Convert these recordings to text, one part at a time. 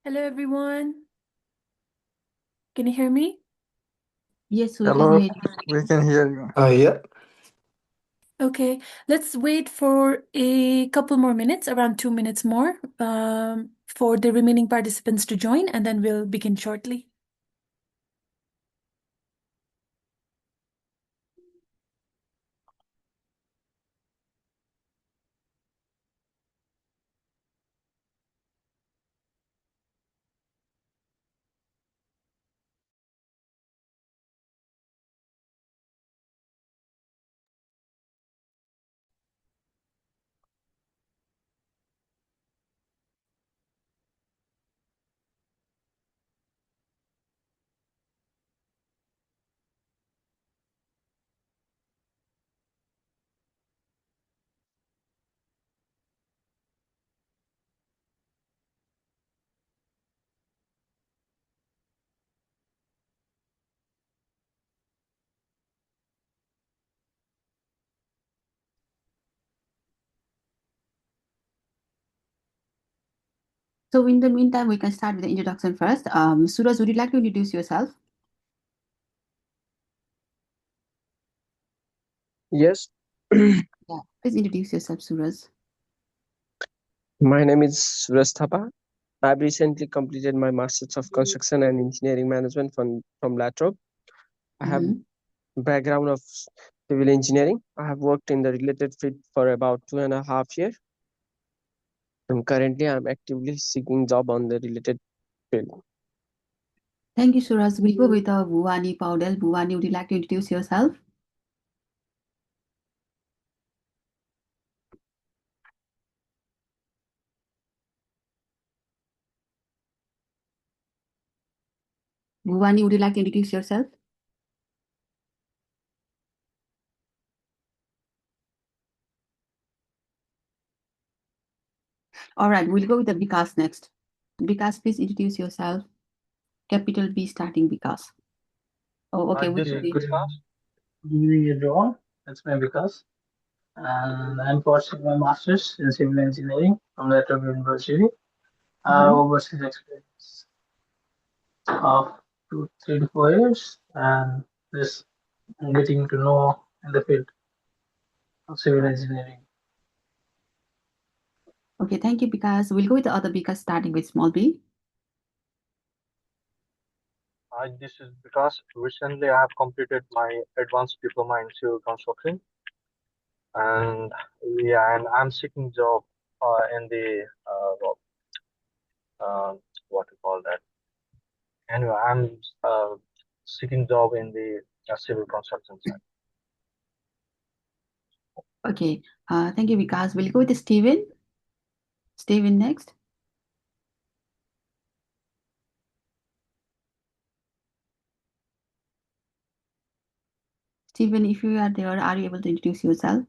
Hello, everyone. Can you hear me? Yes, we can Hello, hear you. we can hear you. Yeah. Okay, let's wait for a couple more minutes, around 2 minutes more, for the remaining participants to join, and then we'll begin shortly. So in the meantime, we can start with the introduction first. Suraj, would you like to introduce yourself? Yes, Yeah, please introduce yourself, Suraj. my name is 𝐸𝑒𝑟𝑠. I've recently completed my Masters of Construction and Engineering Management from 𝐸𝑒𝑟𝑠. I have Mhm. background of civil engineering. I have worked in the related field for about 2.5 years. And currently, I'm actively seeking job on the related field. Thank you, Suraj. We'll go with Bhuvani Paudel. Bhuvani, would you like to introduce yourself? Bhuvani, would you like to introduce yourself? All right, we'll go with the Vikas next. Vikas, please introduce yourself. Capital B starting Vikas. Oh, okay. Good evening, everyone. It's me Vikas, and I'm pursuing my master's in civil engineering from Latrobe University. I have overseas experience of 3 to 4 years, and this getting to know in the field of civil engineering. Okay, thank you, Vikas. We'll go with the other Vikas starting with small b. Hi, this is because recently I have completed my advanced diploma in civil construction, and and I'm seeking job in the what you call that. Anyway, I'm seeking job in the civil construction side. Okay, thank you, Vikas. We'll go with Steven. Steven next. Steven, if you are there, are you able to introduce yourself?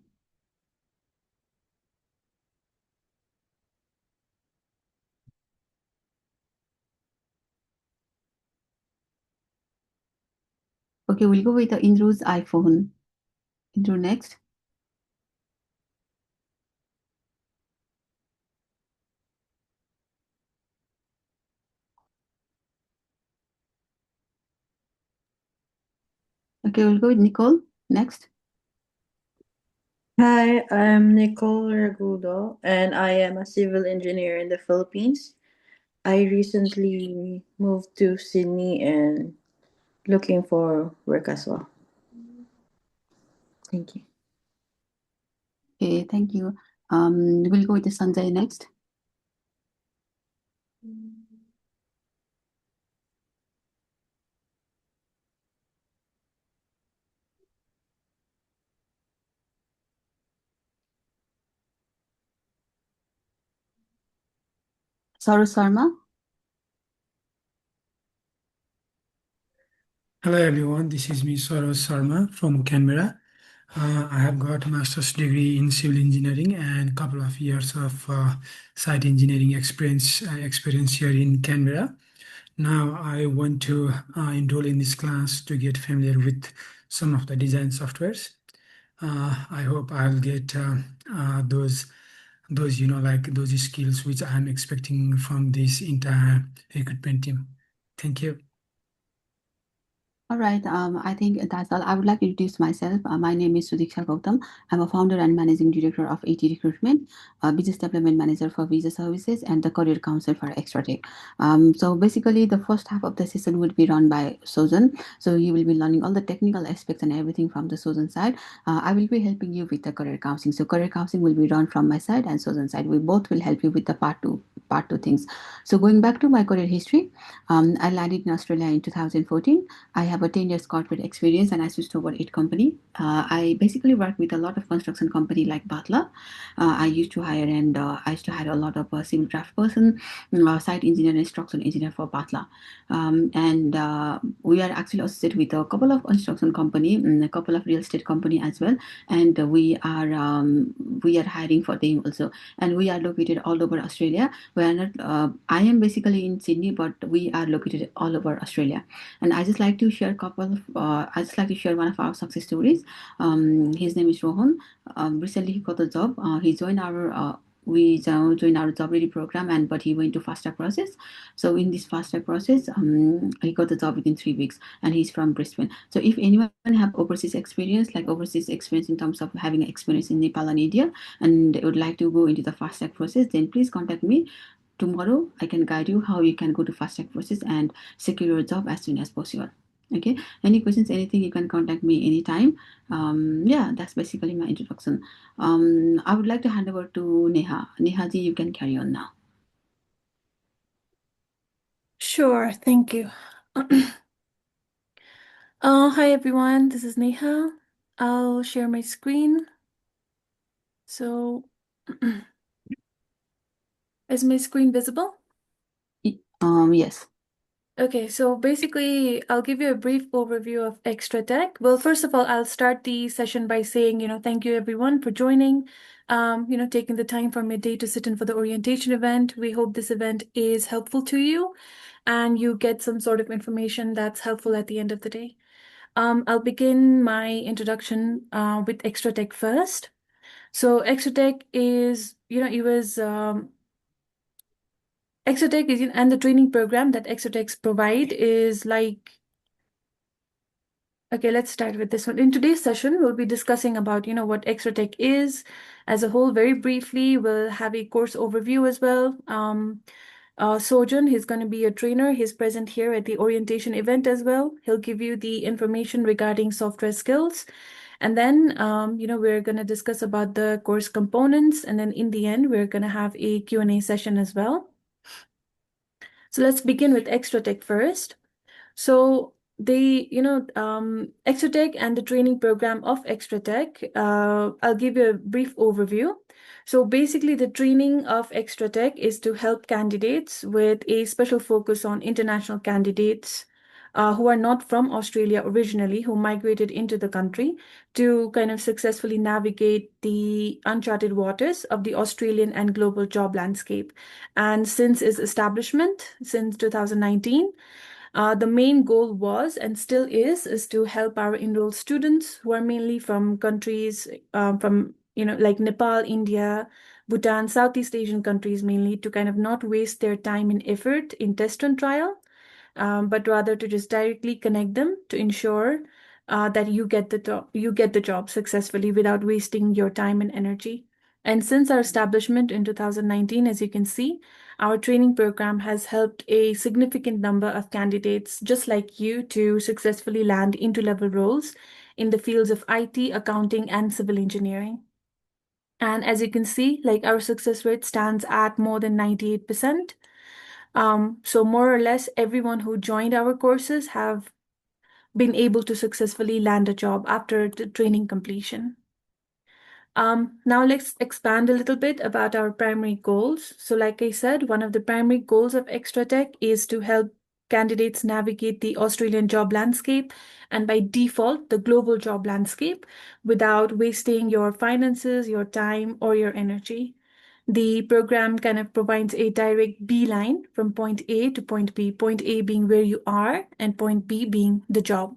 Okay, we'll go with the Indru's iPhone. Indru next. Okay, we'll go with Nicole next. Hi, I'm Nicole Ragudo, and I am a civil engineer in the Philippines. I recently moved to Sydney and looking for work as well. Thank you. Okay, thank you. We'll go with the Sanjay next. Saurabh Sharma. Hello everyone, this is me Saurabh Sharma from Canberra. I have got a master's degree in civil engineering and a couple of years of site engineering experience here in Canberra. Now I want to enroll in this class to get familiar with some of the design softwares. I hope I'll get those those, like those skills which I'm expecting from this entire recruitment team. Thank you. All right, I think that's all. I would like to introduce myself. My name is Sudiksha Gautam. I'm a founder and managing director of AT Recruitment, business development manager for visa services, and the career counselor for 𝐸𝑥𝑡𝑟𝑎𝑡𝑒𝑐ℎ. So basically, the first half of the session will be run by Sojan. So you will be learning all the technical aspects and everything from the Sojan side. I will be helping you with the career counseling. So career counseling will be run from my side and Sojan side. We both will help you with the part two things. So going back to my career history, I landed in Australia in 2014. I have a 10 years corporate experience and I switched over 8 company. I basically work with a lot of construction company like 𝐸𝑟𝑒𝑒𝑟. I used to hire a lot of civil draft person, site engineer and structural engineer for 𝐸𝑟𝑒𝑒𝑟. And we are actually associated with a couple of construction company, a couple of real estate company as well. And we are hiring for them also. And we are located all over Australia. We are not, I am basically in Sydney, but we are located all over Australia. And I just like to share one of our success stories. His name is Rohan. Recently he got a job. He joined our we joined our job ready program, but he went to fast track process. So in this fast track process, he got the job within 3 weeks, and he's from Brisbane. So if anyone have overseas experience in terms of having experience in Nepal and India, and would like to go into the fast track process, then please contact me. Tomorrow I can guide you how you can go to fast track process and secure your job as soon as possible. Okay, any questions, anything, you can contact me anytime. Yeah, that's basically my introduction. I would like to hand over to Neha. Neha ji, you can carry on now. Sure, thank you. Hi everyone, this is Neha. I'll share my screen. So, is my screen visible? Yes. Okay, so basically, I'll give you a brief overview of 𝐸𝑥𝑡𝑟𝑎𝑡𝑒𝑐ℎ. Well, first of all, I'll start the session by saying, thank you everyone for joining, taking the time from your day to sit in for the orientation event. We hope this event is helpful to you and you get some sort of information that's helpful at the end of the day. I'll begin my introduction with 𝐸𝑥𝑡𝑟𝑎𝑡𝑒𝑐ℎ first. So 𝐸𝑥𝑡𝑟𝑎𝑡𝑒𝑐ℎ is, and the training program that 𝐸𝑥𝑡𝑟𝑎𝑡𝑒𝑐ℎ provide is like, okay, let's start with this one. In today's session, we'll be discussing about, what 𝐸𝑥𝑡𝑟𝑎𝑡𝑒𝑐ℎ is as a whole very briefly. We'll have a course overview as well. Sojan, he's going to be a trainer. He's present here at the orientation event as well. He'll give you the information regarding software skills. And then, we're going to discuss about the course components. And then in the end, we're going to have a Q&A session as well. So let's begin with 𝐸𝑥𝑡𝑟𝑎𝑡𝑒𝑐ℎ first. So 𝐸𝑥𝑡𝑟𝑎𝑡𝑒𝑐ℎ and the training program of 𝐸𝑥𝑡𝑟𝑎𝑡𝑒𝑐ℎ, I'll give you a brief overview. So basically, the training of 𝐸𝑥𝑡𝑟𝑎𝑡𝑒𝑐ℎ is to help candidates with a special focus on international candidates who are not from Australia originally, who migrated into the country to kind of successfully navigate the uncharted waters of the Australian and global job landscape. And since its establishment, since 2019, the main goal was and still is to help our enrolled students who are mainly from countries like Nepal, India, Bhutan, Southeast Asian countries mainly, to kind of not waste their time and effort in test and trial, but rather to just directly connect them to ensure that you get the job successfully without wasting your time and energy. And since our establishment in 2019, as you can see, our training program has helped a significant number of candidates just like you to successfully land entry-level roles in the fields of IT, accounting, and civil engineering. And as you can see, like our success rate stands at more than 98%. So more or less everyone who joined our courses have been able to successfully land a job after the training completion. Now let's expand a little bit about our primary goals. So like I said, one of the primary goals of 𝐸𝑥𝑡𝑟𝑎𝑡𝑒𝑐ℎ is to help candidates navigate the Australian job landscape and by default, the global job landscape without wasting your finances, your time, or your energy. The program kind of provides a direct beeline from point A to point B, point A being where you are and point B being the job.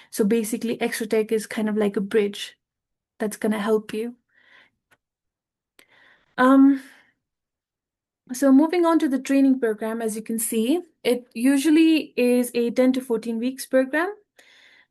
So basically, 𝐸𝑥𝑡𝑟𝑎𝑡𝑒𝑐ℎ is kind of like a bridge that's going to help you. So moving on to the training program, as you can see, it usually is a 10 to 14 weeks program.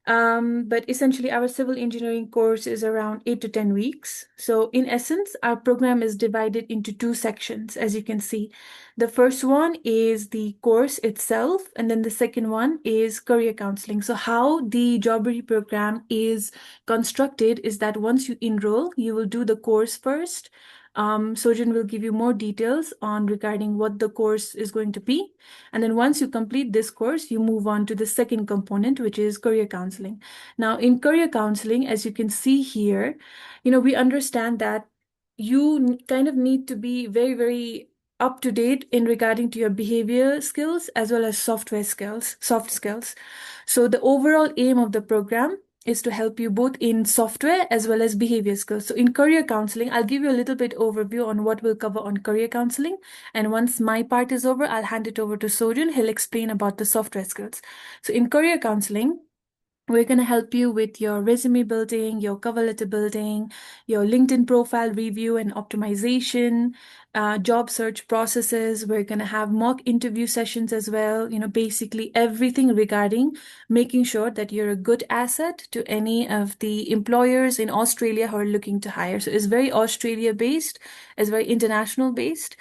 But essentially our civil engineering course is around 8 to 10 weeks. So in essence, our program is divided into two sections, as you can see. The first one is the course itself, and then the second one is career counseling. So how the Jobbery program is constructed is that once you enroll, you will do the course first. Sojan will give you more details on regarding what the course is going to be. And then once you complete this course, you move on to the second component, which is career counseling. Now, in career counseling, as you can see here, we understand that you kind of need to be very, very up to date in regarding to your behavior skills as well as soft skills. So the overall aim of the program is to help you both in software as well as behavior skills. So in career counseling, I'll give you a little bit overview on what we'll cover on career counseling. And once my part is over, I'll hand it over to Sojan. He'll explain about the software skills. So in career counseling, we're going to help you with your resume building, your cover letter building, your LinkedIn profile review and optimization, job search processes. We're going to have mock interview sessions as well. Basically everything regarding making sure that you're a good asset to any of the employers in Australia who are looking to hire. So it's very Australia based, it's very international based.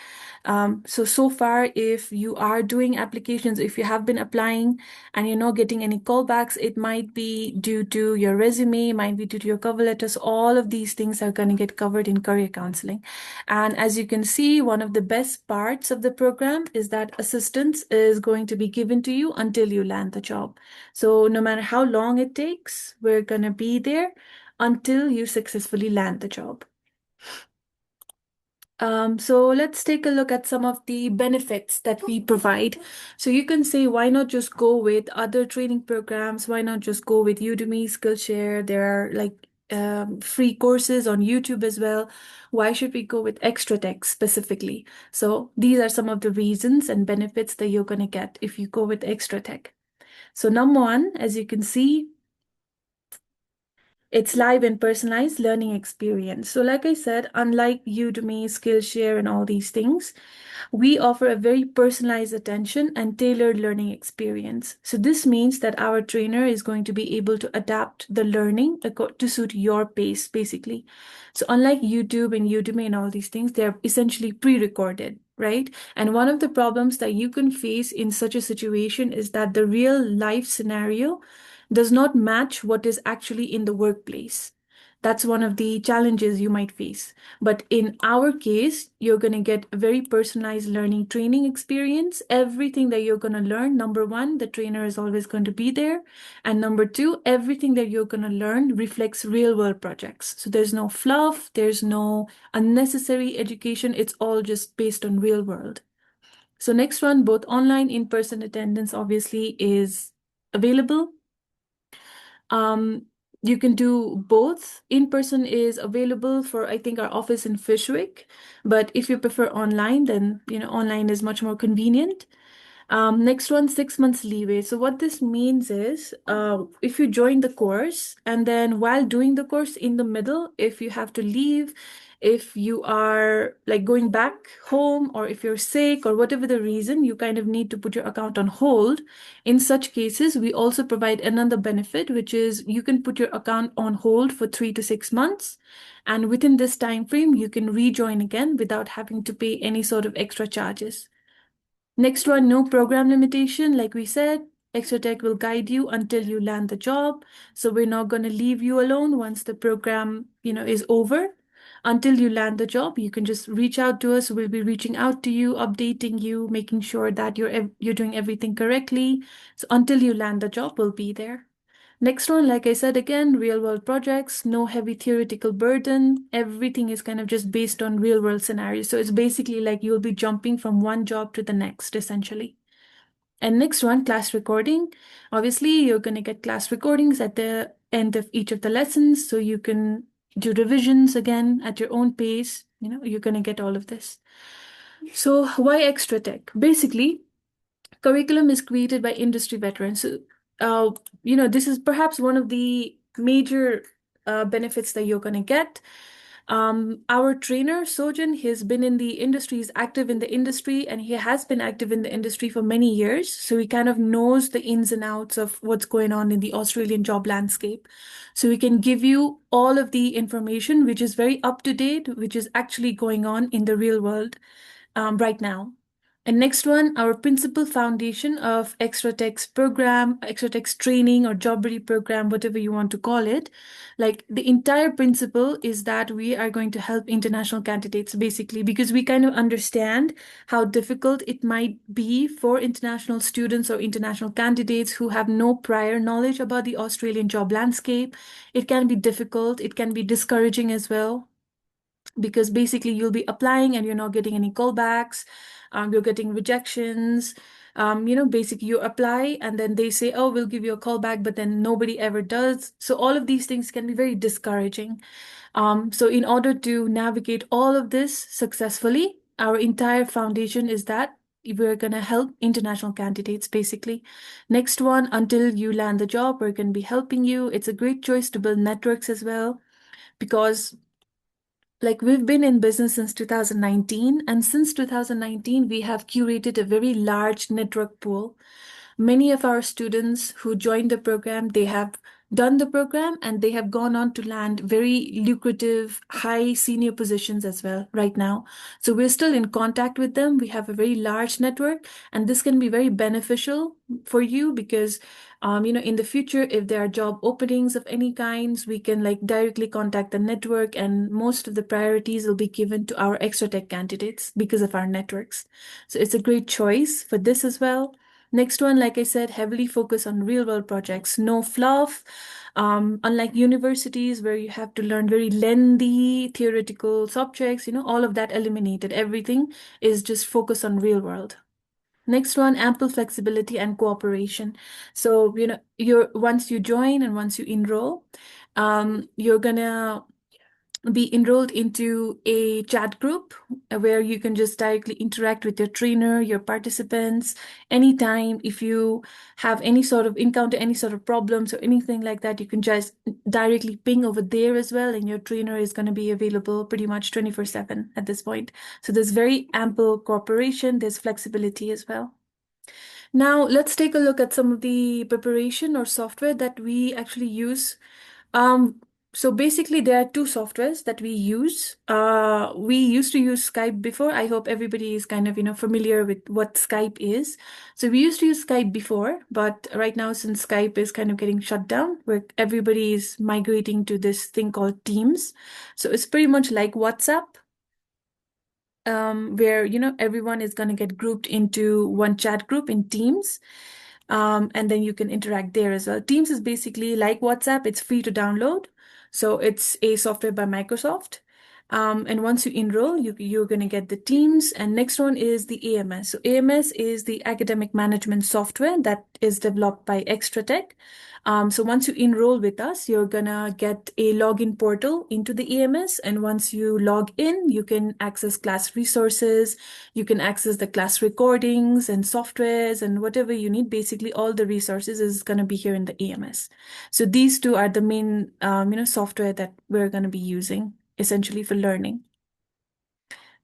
So far, if you are doing applications, if you have been applying and you're not getting any callbacks, it might be due to your resume, might be due to your cover letters. All of these things are going to get covered in career counseling. And as you can see, one of the best parts of the program is that assistance is going to be given to you until you land the job. So no matter how long it takes, we're going to be there until you successfully land the job. So let's take a look at some of the benefits that we provide. So you can say, why not just go with other training programs? Why not just go with Udemy, Skillshare? There are free courses on YouTube as well. Why should we go with 𝐸𝑥𝑡𝑟𝑎𝑡𝑒𝑐ℎ specifically? So these are some of the reasons and benefits that you're going to get if you go with 𝐸𝑥𝑡𝑟𝑎𝑡𝑒𝑐ℎ. So number one, as you can see, it's live and personalized learning experience. So like I said, unlike Udemy, Skillshare, and all these things, we offer a very personalized attention and tailored learning experience. So this means that our trainer is going to be able to adapt the learning to suit your pace, basically. So unlike YouTube and Udemy and all these things, they're essentially pre-recorded, right? And one of the problems that you can face in such a situation is that the real life scenario does not match what is actually in the workplace. That's one of the challenges you might face. But in our case, you're going to get a very personalized learning training experience. Everything that you're going to learn, number one, the trainer is always going to be there. And number two, everything that you're going to learn reflects real world projects. So there's no fluff, there's no unnecessary education. It's all just based on real world. So next one, both online, in-person attendance obviously is available. You can do both. In-person is available for, I think, our office in Fishwick. But if you prefer online, then, online is much more convenient. Next one, 6 months leeway. So what this means is, if you join the course and then while doing the course in the middle, if you have to leave, if you are like going back home, or if you're sick or whatever the reason, you kind of need to put your account on hold. In such cases, we also provide another benefit, which is you can put your account on hold for 3 to 6 months. And within this time frame, you can rejoin again without having to pay any sort of extra charges. Next one, no program limitation. Like we said, 𝐸𝑥𝑡𝑟𝑎𝑡𝑒𝑐ℎ will guide you until you land the job. So we're not going to leave you alone once the program, is over. Until you land the job, you can just reach out to us. We'll be reaching out to you, updating you, making sure that you're doing everything correctly. So until you land the job, we'll be there. Next one, like I said again, real world projects, no heavy theoretical burden. Everything is kind of just based on real world scenarios. So it's basically like you'll be jumping from one job to the next, essentially. And next one, class recording. Obviously, you're going to get class recordings at the end of each of the lessons. So you can do revisions again at your own pace. You're going to get all of this. So why 𝐸𝑥𝑡𝑟𝑎𝑡𝑒𝑐ℎ? Basically, curriculum is created by industry veterans. So, this is perhaps one of the major benefits that you're going to get. Our trainer, Sojan, he's been in the industry, he's active in the industry, and he has been active in the industry for many years. So he kind of knows the ins and outs of what's going on in the Australian job landscape. So we can give you all of the information, which is very up to date, which is actually going on in the real world right now. And next one, our principal foundation of 𝐸𝑥𝑡𝑟𝑎𝑡𝑒𝑐ℎ program, 𝐸𝑥𝑡𝑟𝑎𝑡𝑒𝑐ℎ training or job ready program, whatever you want to call it. Like the entire principle is that we are going to help international candidates basically because we kind of understand how difficult it might be for international students or international candidates who have no prior knowledge about the Australian job landscape. It can be difficult, it can be discouraging as well, because basically you'll be applying and you're not getting any callbacks, you're getting rejections. Basically you apply and then they say, oh, we'll give you a call back, but then nobody ever does. So all of these things can be very discouraging. So in order to navigate all of this successfully, our entire foundation is that we're going to help international candidates basically. Next one, until you land the job, we're going to be helping you. It's a great choice to build networks as well, because like we've been in business since 2019, and since 2019, we have curated a very large network pool. Many of our students who joined the program, they have done the program and they have gone on to land very lucrative, high senior positions as well right now. So we're still in contact with them. We have a very large network, and this can be very beneficial for you because in the future, if there are job openings of any kinds, we can like directly contact the network, and most of the priorities will be given to our 𝐸𝑥𝑡𝑟𝑎𝑡𝑒𝑐ℎ candidates because of our networks. So it's a great choice for this as well. Next one, like I said, heavily focus on real world projects, no fluff. Unlike universities where you have to learn very lengthy theoretical subjects, all of that eliminated. Everything is just focus on real world. Next one, ample flexibility and cooperation. So, once you join and once you enroll, you're gonna be enrolled into a chat group where you can just directly interact with your trainer, your participants, anytime. If you have encounter any sort of problems or anything like that, you can just directly ping over there as well, and your trainer is going to be available pretty much 24/7 at this point. So there's very ample cooperation, there's flexibility as well. Now let's take a look at some of the preparation or software that we actually use. So basically there are two softwares that we use. We used to use Skype before. I hope everybody is kind of, familiar with what Skype is. So we used to use Skype before, but right now since Skype is kind of getting shut down, where everybody is migrating to this thing called Teams. So it's pretty much like WhatsApp, where, everyone is going to get grouped into one chat group in Teams. And then you can interact there as well. Teams is basically like WhatsApp. It's free to download. So it's a software by Microsoft. And once you enroll, you're going to get the Teams. And next one is the AMS. So AMS is the academic management software that is developed by 𝐸𝑥𝑡𝑟𝑎𝑡𝑒𝑐ℎ. So once you enroll with us, you're going to get a login portal into the AMS. And once you log in, you can access class resources. You can access the class recordings and softwares and whatever you need. Basically, all the resources is going to be here in the AMS. So these two are the main, software that we're going to be using essentially for learning.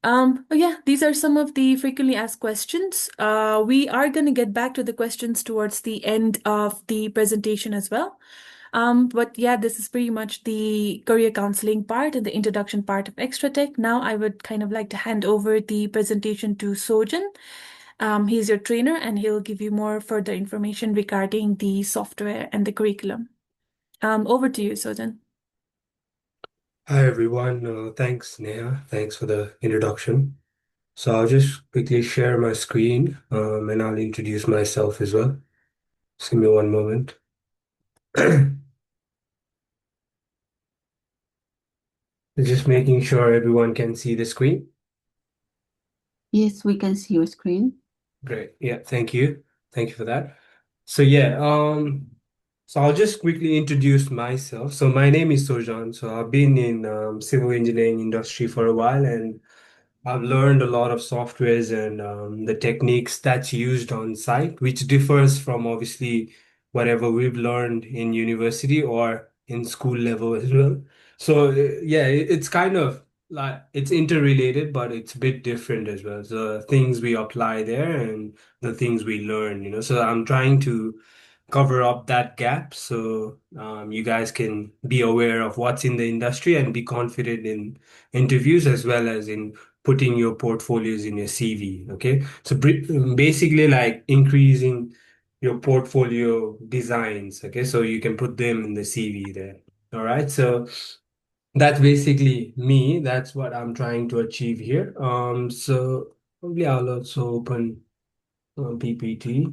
Yeah, these are some of the frequently asked questions. We are going to get back to the questions towards the end of the presentation as well. But yeah, this is pretty much the career counseling part and the introduction part of 𝐸𝑥𝑡𝑟𝑎𝑡𝑒𝑐ℎ. Now I would kind of like to hand over the presentation to Sojan. He's your trainer and he'll give you more further information regarding the software and the curriculum. Over to you, Sojan. Hi everyone, thanks Neha, thanks for the introduction. So I'll just quickly share my screen and I'll introduce myself as well. Just give me one moment. Just making sure everyone can see the screen. Yes, we can see your screen. Great, yeah, thank you. Thank you for that. So yeah, so I'll just quickly introduce myself. So my name is Sojan. So I've been in civil engineering industry for a while, and I've learned a lot of softwares and the techniques that's used on site, which differs from obviously whatever we've learned in university or in school level as well. So yeah, it's kind of like it's interrelated, but it's a bit different as well. The things we apply there and the things we learn, you know. So I'm trying to cover up that gap so you guys can be aware of what's in the industry and be confident in interviews as well as in putting your portfolios in your CV. Okay, so basically like increasing your portfolio designs. Okay, so you can put them in the CV there. All right, so that's basically me. That's what I'm trying to achieve here. So probably I'll also open PPT.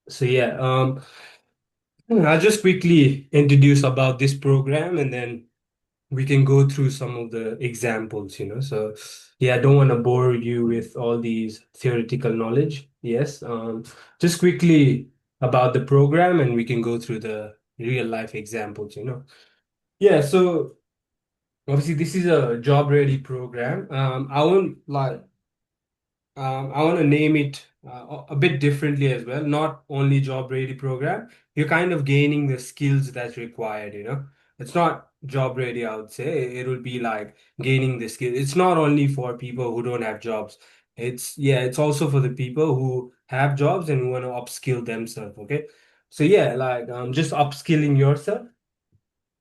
So yeah, I'll just quickly introduce about this program and then we can go through some of the examples, you know. So yeah, I don't want to bore you with all these theoretical knowledge. Yes, just quickly about the program and we can go through the real life examples, you know. Yeah, so obviously this is a job ready program. I want to name it a bit differently as well, not only job ready program. You're kind of gaining the skills that's required, you know. It's not job ready, I would say. It will be like gaining the skill. It's not only for people who don't have jobs. It's also for the people who have jobs and who want to upskill themselves, okay? So yeah, like just upskilling yourself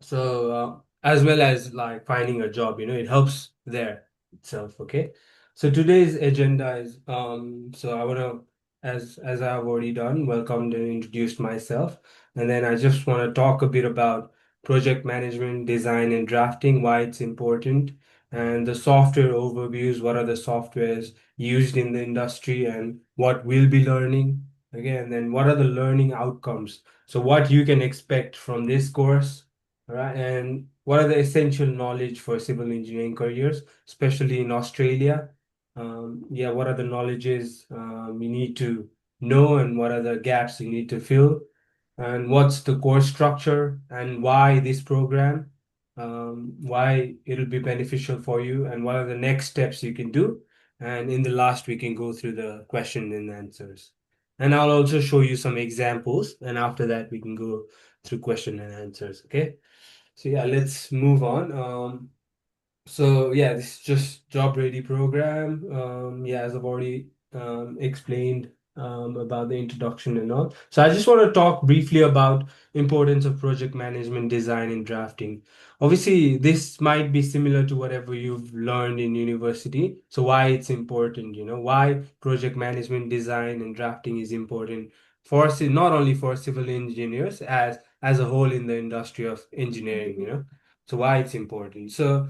so as well as like finding a job, you know, it helps there itself. Okay. So today's agenda is so I wanna as I've already done, welcomed and introduced myself. And then I just want to talk a bit about project management, design and drafting, why it's important, and the software overviews, what are the softwares used in the industry and what we'll be learning. Okay, and then what are the learning outcomes? So what you can expect from this course. All right, and what are the essential knowledge for civil engineering careers, especially in Australia? Yeah, what are the knowledges you need to know, and what are the gaps you need to fill? And what's the course structure, and why this program? Why it'll be beneficial for you, and what are the next steps you can do? And in the last, we can go through the question and answers. And I'll also show you some examples, and after that, we can go through question and answers. Okay. So yeah, let's move on. So yeah, this is just job ready program. Yeah, as I've already explained about the introduction and all. So I just want to talk briefly about importance of project management, design, and drafting. Obviously, this might be similar to whatever you've learned in university. So why it's important, you know, why project management, design, and drafting is important for not only for civil engineers as a whole in the industry of engineering, you know. So why it's important. So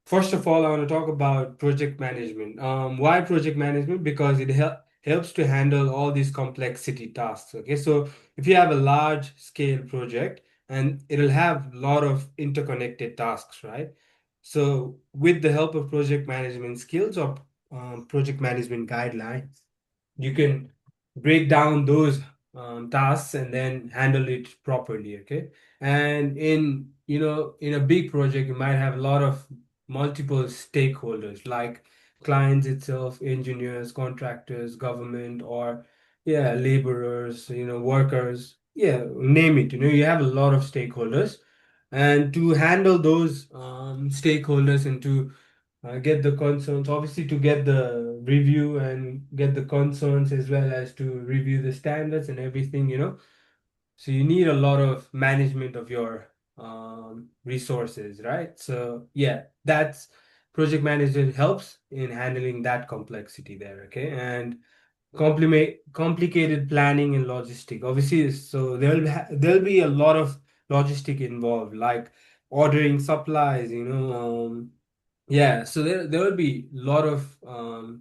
first of all, I want to talk about project management. Why project management? Because it helps to handle all these complexity tasks. Okay, so if you have a large scale project and it'll have a lot of interconnected tasks, right? So with the help of project management skills or project management guidelines, you can break down those tasks and then handle it properly. Okay, and in you know in a big project you might have a lot of multiple stakeholders like clients itself, engineers, contractors, government, or yeah, laborers, you know, workers, yeah, name it. You know, you have a lot of stakeholders, and to handle those stakeholders and to get the concerns, obviously to get the review and get the concerns as well as to review the standards and everything, you know. So you need a lot of management of your resources, right? So yeah, that's project management helps in handling that complexity there, okay? And complicated planning and logistic. Obviously, so there'll be a lot of logistic involved, like ordering supplies, you know, yeah, so there will be a lot of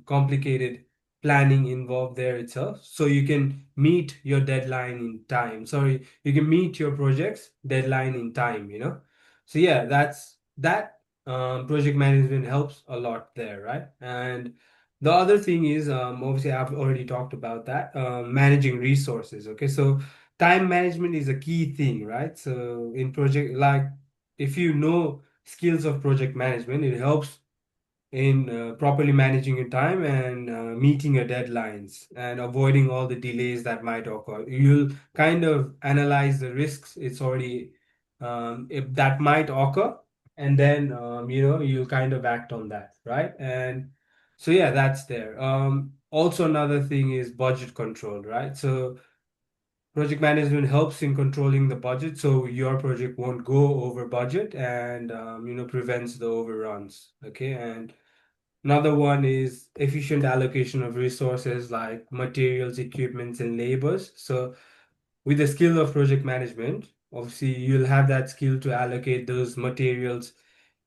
complicated planning involved there itself. So you can meet your deadline in time. Sorry, you can meet your project's deadline in time, you know. So yeah, that's that project management helps a lot there, right? And the other thing is obviously I've already talked about that managing resources. Okay, so time management is a key thing, right? So in project like if you know skills of project management, it helps in properly managing your time and meeting your deadlines and avoiding all the delays that might occur. You'll kind of analyze the risks it's already if that might occur, and then you kind of act on that, right? And so yeah, that's there. Also another thing is budget control, right? So project management helps in controlling the budget so your project won't go over budget, and prevents the overruns. Okay, and another one is efficient allocation of resources like materials, equipments, and labors. So with the skill of project management, obviously you'll have that skill to allocate those materials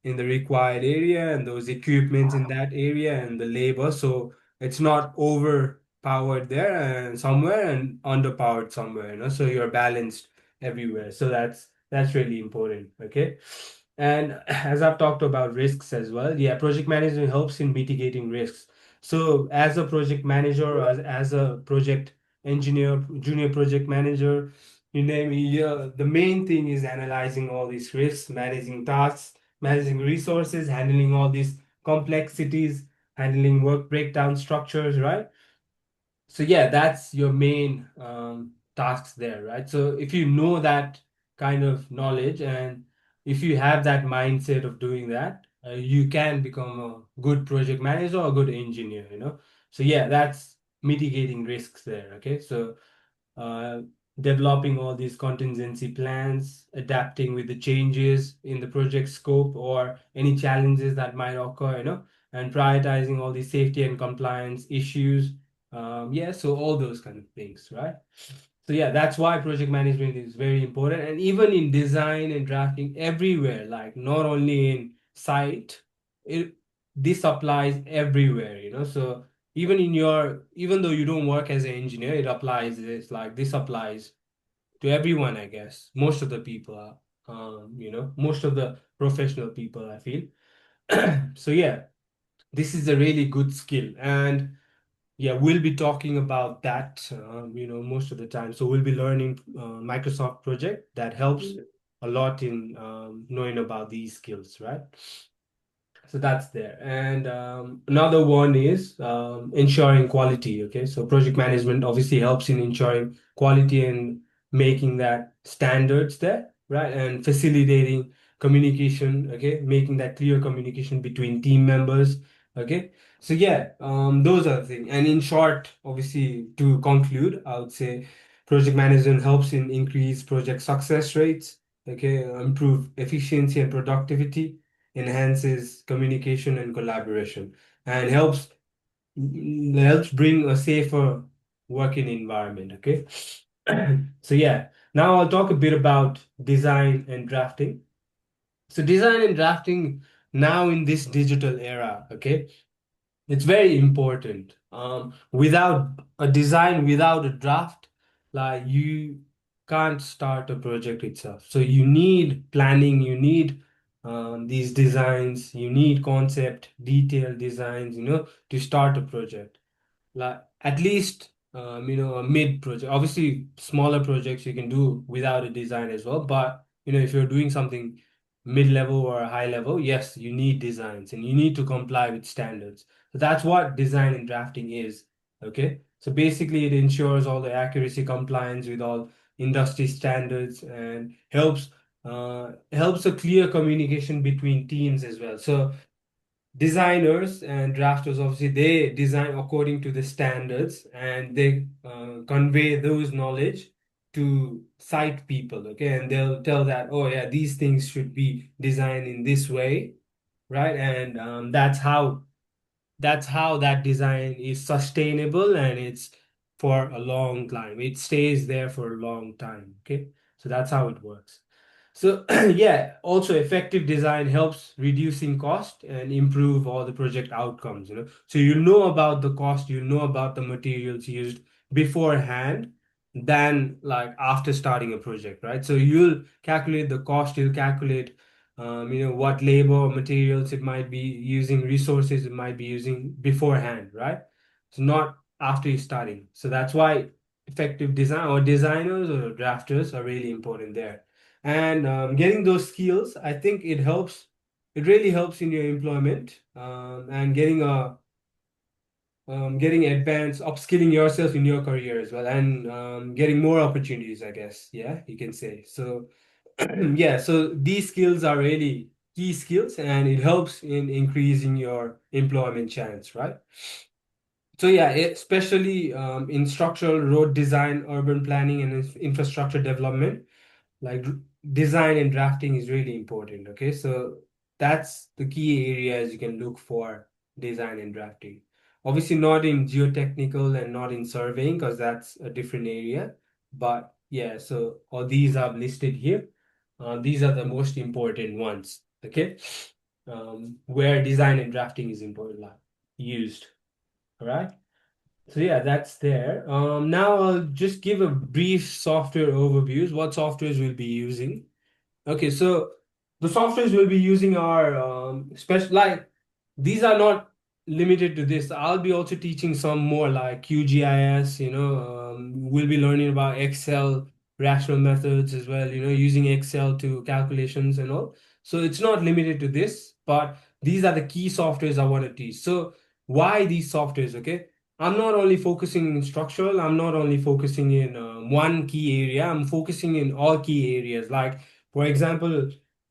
in the required area and those equipments in that area and the labor. So it's not overpowered there and somewhere and underpowered somewhere, so you're balanced everywhere. So that's really important. Okay. And as I've talked about risks as well, yeah, project management helps in mitigating risks. So as a project manager or as a project engineer, junior project manager, you name it, yeah, the main thing is analyzing all these risks, managing tasks, managing resources, handling all these complexities, handling work breakdown structures, right? So yeah, that's your main tasks there, right? So if you know that kind of knowledge and if you have that mindset of doing that, you can become a good project manager or a good engineer. So yeah, that's mitigating risks there. Okay, so uh, developing all these contingency plans, adapting with the changes in the project scope or any challenges that might occur, and prioritizing all these safety and compliance issues. Yeah, so all those kind of things, right? So yeah, that's why project management is very important. And even in design and drafting, everywhere, like not only in site, it this applies everywhere. So even though you don't work as an engineer, it applies. It's like this applies to everyone, I guess. Most of the people are, most of the professional people, I feel. So yeah, this is a really good skill. And yeah, we'll be talking about that, most of the time. So we'll be learning Microsoft project that helps a lot in knowing about these skills, right? So that's there. And another one is ensuring quality. Okay, so project management obviously helps in ensuring quality and making that standards there, right? And facilitating communication. Okay, making that clear communication between team members. Okay, so yeah, those are the things. And in short, obviously, to conclude, I would say project management helps in increase project success rates. Okay, improve efficiency and productivity, enhances communication and collaboration, and helps bring a safer working environment. Okay. So yeah, now I'll talk a bit about design and drafting. So design and drafting now in this digital era, okay, it's very important. Without a design, without a draft, like you can't start a project itself. So you need planning, you need these designs, you need concept, detailed designs, to start a project. Like at least a mid project. Obviously, smaller projects you can do without a design as well. But if you're doing something mid-level or high level, yes, you need designs and you need to comply with standards. So that's what design and drafting is. Okay. So basically, it ensures all the accuracy compliance with all industry standards and helps a clear communication between teams as well. So designers and drafters, obviously they design according to the standards and they convey those knowledge to site people. Okay, and they'll tell that, oh yeah, these things should be designed in this way, right? And that's how that design is sustainable and it's for a long time. It stays there for a long time. Okay, so that's how it works. So yeah, also effective design helps reducing cost and improve all the project outcomes. So you know about the cost, you know about the materials used beforehand than like after starting a project, right? So you'll calculate the cost, you'll calculate what labor, materials it might be using, resources it might be using beforehand, right? It's not after you're starting. So that's why effective design or designers or drafters are really important there. And getting those skills, I think it really helps in your employment, and getting advanced, upskilling yourself in your career as well, and getting more opportunities, I guess. Yeah, you can say. So yeah, so these skills are really key skills, and it helps in increasing your employment chance, right? So yeah, especially in structural, road design, urban planning, and infrastructure development, like design and drafting is really important. Okay, so that's the key areas you can look for design and drafting. Obviously, not in geotechnical and not in surveying, because that's a different area. But yeah, so all these are listed here. These are the most important ones. Okay, where design and drafting is important, like, used. All right. So yeah, that's there. Now I'll just give a brief software overviews, what softwares we'll be using. Okay, so the softwares we'll be using are special, like these are not limited to this. I'll be also teaching some more like QGIS, we'll be learning about Excel, rational methods as well, using Excel to calculations and all. So it's not limited to this, but these are the key softwares I want to teach. So why these softwares, okay? I'm not only focusing in structural, I'm not only focusing in one key area, I'm focusing in all key areas. Like, for example,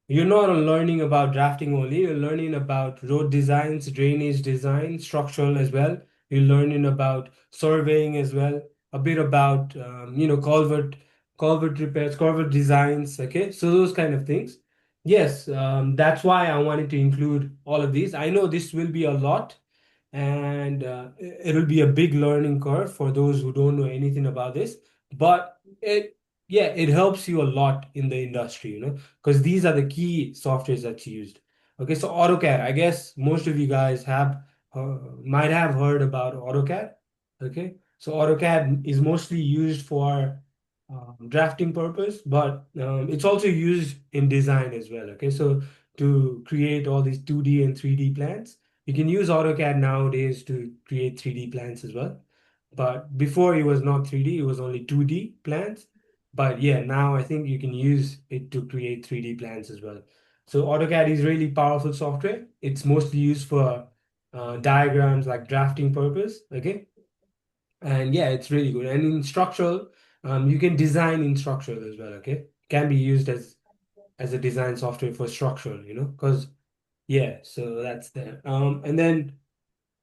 you're not learning about drafting only, you're learning about road designs, drainage design, structural as well. You're learning about surveying as well, a bit about culvert repairs, culvert designs, okay? So those kind of things. Yes, that's why I wanted to include all of these. I know this will be a lot, and it'll be a big learning curve for those who don't know anything about this, but it helps you a lot in the industry, because these are the key softwares that's used. Okay, so AutoCAD, I guess most of you guys might have heard about AutoCAD. Okay, so AutoCAD is mostly used for drafting purpose, but it's also used in design as well. Okay, so to create all these 2D and 3D plans, you can use AutoCAD nowadays to create 3D plans as well. But before it was not 3D, it was only 2D plans. But yeah, now I think you can use it to create 3D plans as well. So AutoCAD is really powerful software. It's mostly used for diagrams, like drafting purpose. Okay. And yeah, it's really good. And in structural, you can design in structural as well. Okay. Can be used as a design software for structural, because yeah, so that's there. And then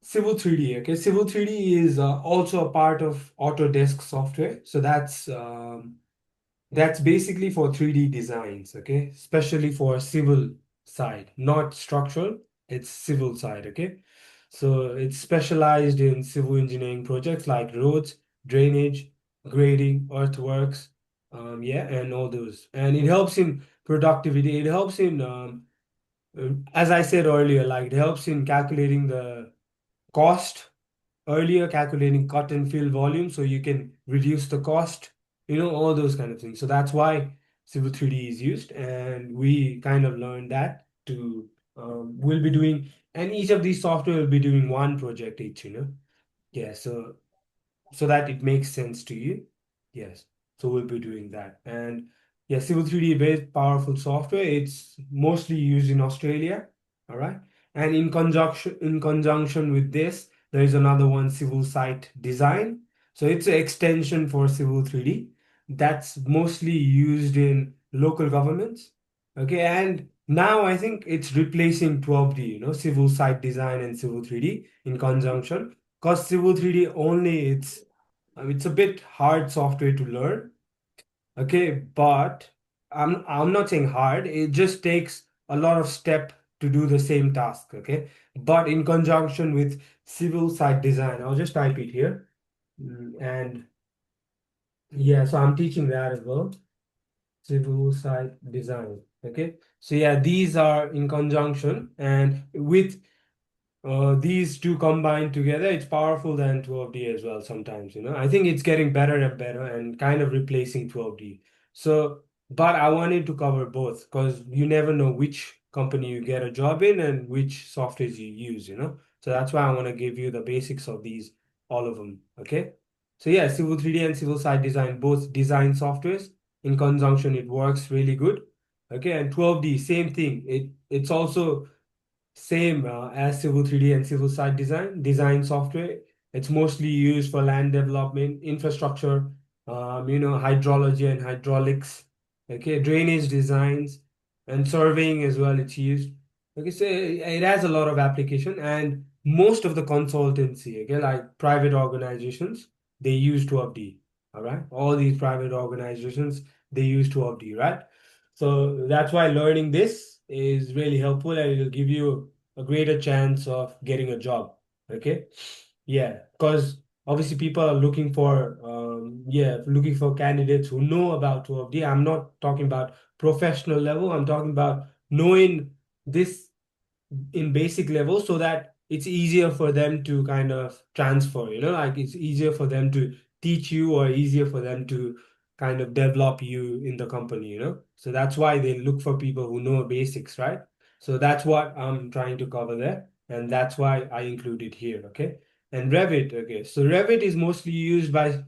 Civil 3D. Okay, Civil 3D is also a part of Autodesk software. So that's basically for 3D designs, okay? Especially for civil side, not structural, it's civil side, okay? So it's specialized in civil engineering projects like roads, drainage, grading, earthworks, yeah, and all those. And it helps in productivity. It helps in, as I said earlier, like it helps in calculating the cost earlier, calculating cut and fill volume so you can reduce the cost, all those kind of things. So that's why Civil 3D is used, and we kind of learned that we'll be doing, and each of these software will be doing one project each, Yeah, so that it makes sense to you. Yes. So we'll be doing that. And yeah, Civil 3D very powerful software. It's mostly used in Australia. All right. And in conjunction with this, there is another one, Civil Site Design. So it's an extension for Civil 3D that's mostly used in local governments. Okay. And now I think it's replacing 12D, Civil Site Design and Civil 3D in conjunction. Because Civil 3D only, it's a bit hard software to learn. Okay, but I'm not saying hard. It just takes a lot of step to do the same task. Okay, but in conjunction with civil site design, I'll just type it here. And yeah, so I'm teaching that as well. Civil site design. Okay, so yeah, these are in conjunction, and with these two combined together, it's powerful than 12D as well sometimes, I think it's getting better and better and kind of replacing 12D. So, but I wanted to cover both because you never know which company you get a job in and which softwares you use, So that's why I want to give you the basics of these, all of them, okay? So yeah, Civil 3D and Civil Site Design, both design softwares. In conjunction, it works really good. Okay, and 12D, same thing. It's also same as Civil 3D and Civil Site Design software. It's mostly used for land development, infrastructure, hydrology and hydraulics, okay, drainage designs, and surveying as well it's used. Okay, so it has a lot of application, and most of the consultancy, okay, like private organizations, they use 12D. All right, all these private organizations, they use 12D, right? So that's why learning this is really helpful, and it'll give you a greater chance of getting a job. Okay, yeah, because obviously people are looking for looking for candidates who know about 12D. I'm not talking about professional level. I'm talking about knowing this in basic level so that it's easier for them to kind of transfer, like it's easier for them to teach you or easier for them to kind of develop you in the company. So that's why they look for people who know basics, right? So that's what I'm trying to cover there, and that's why I included here, okay? And Revit, okay. So Revit is mostly used by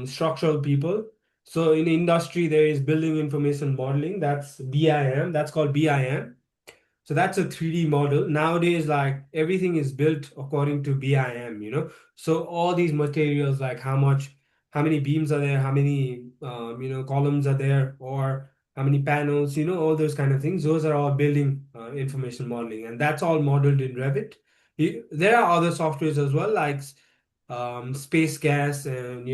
structural people. So in industry, there is building information modeling. That's BIM. That's called BIM. So that's a 3D model. Nowadays, like everything is built according to BIM. So all these materials, like how many beams are there, how many, columns are there, or how many panels, all those kind of things. Those are all building information modeling, and that's all modeled in Revit. There are other softwares as well, like Space Gas and,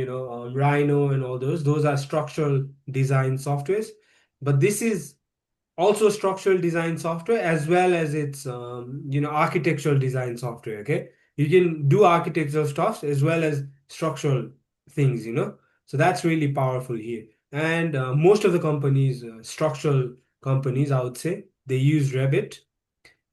Rhino and all those. Those are structural design softwares. But this is also structural design software as well as its architectural design software. Okay, you can do architectural stuff as well as structural things. So that's really powerful here. And most of the companies, structural companies, I would say, they use Revit.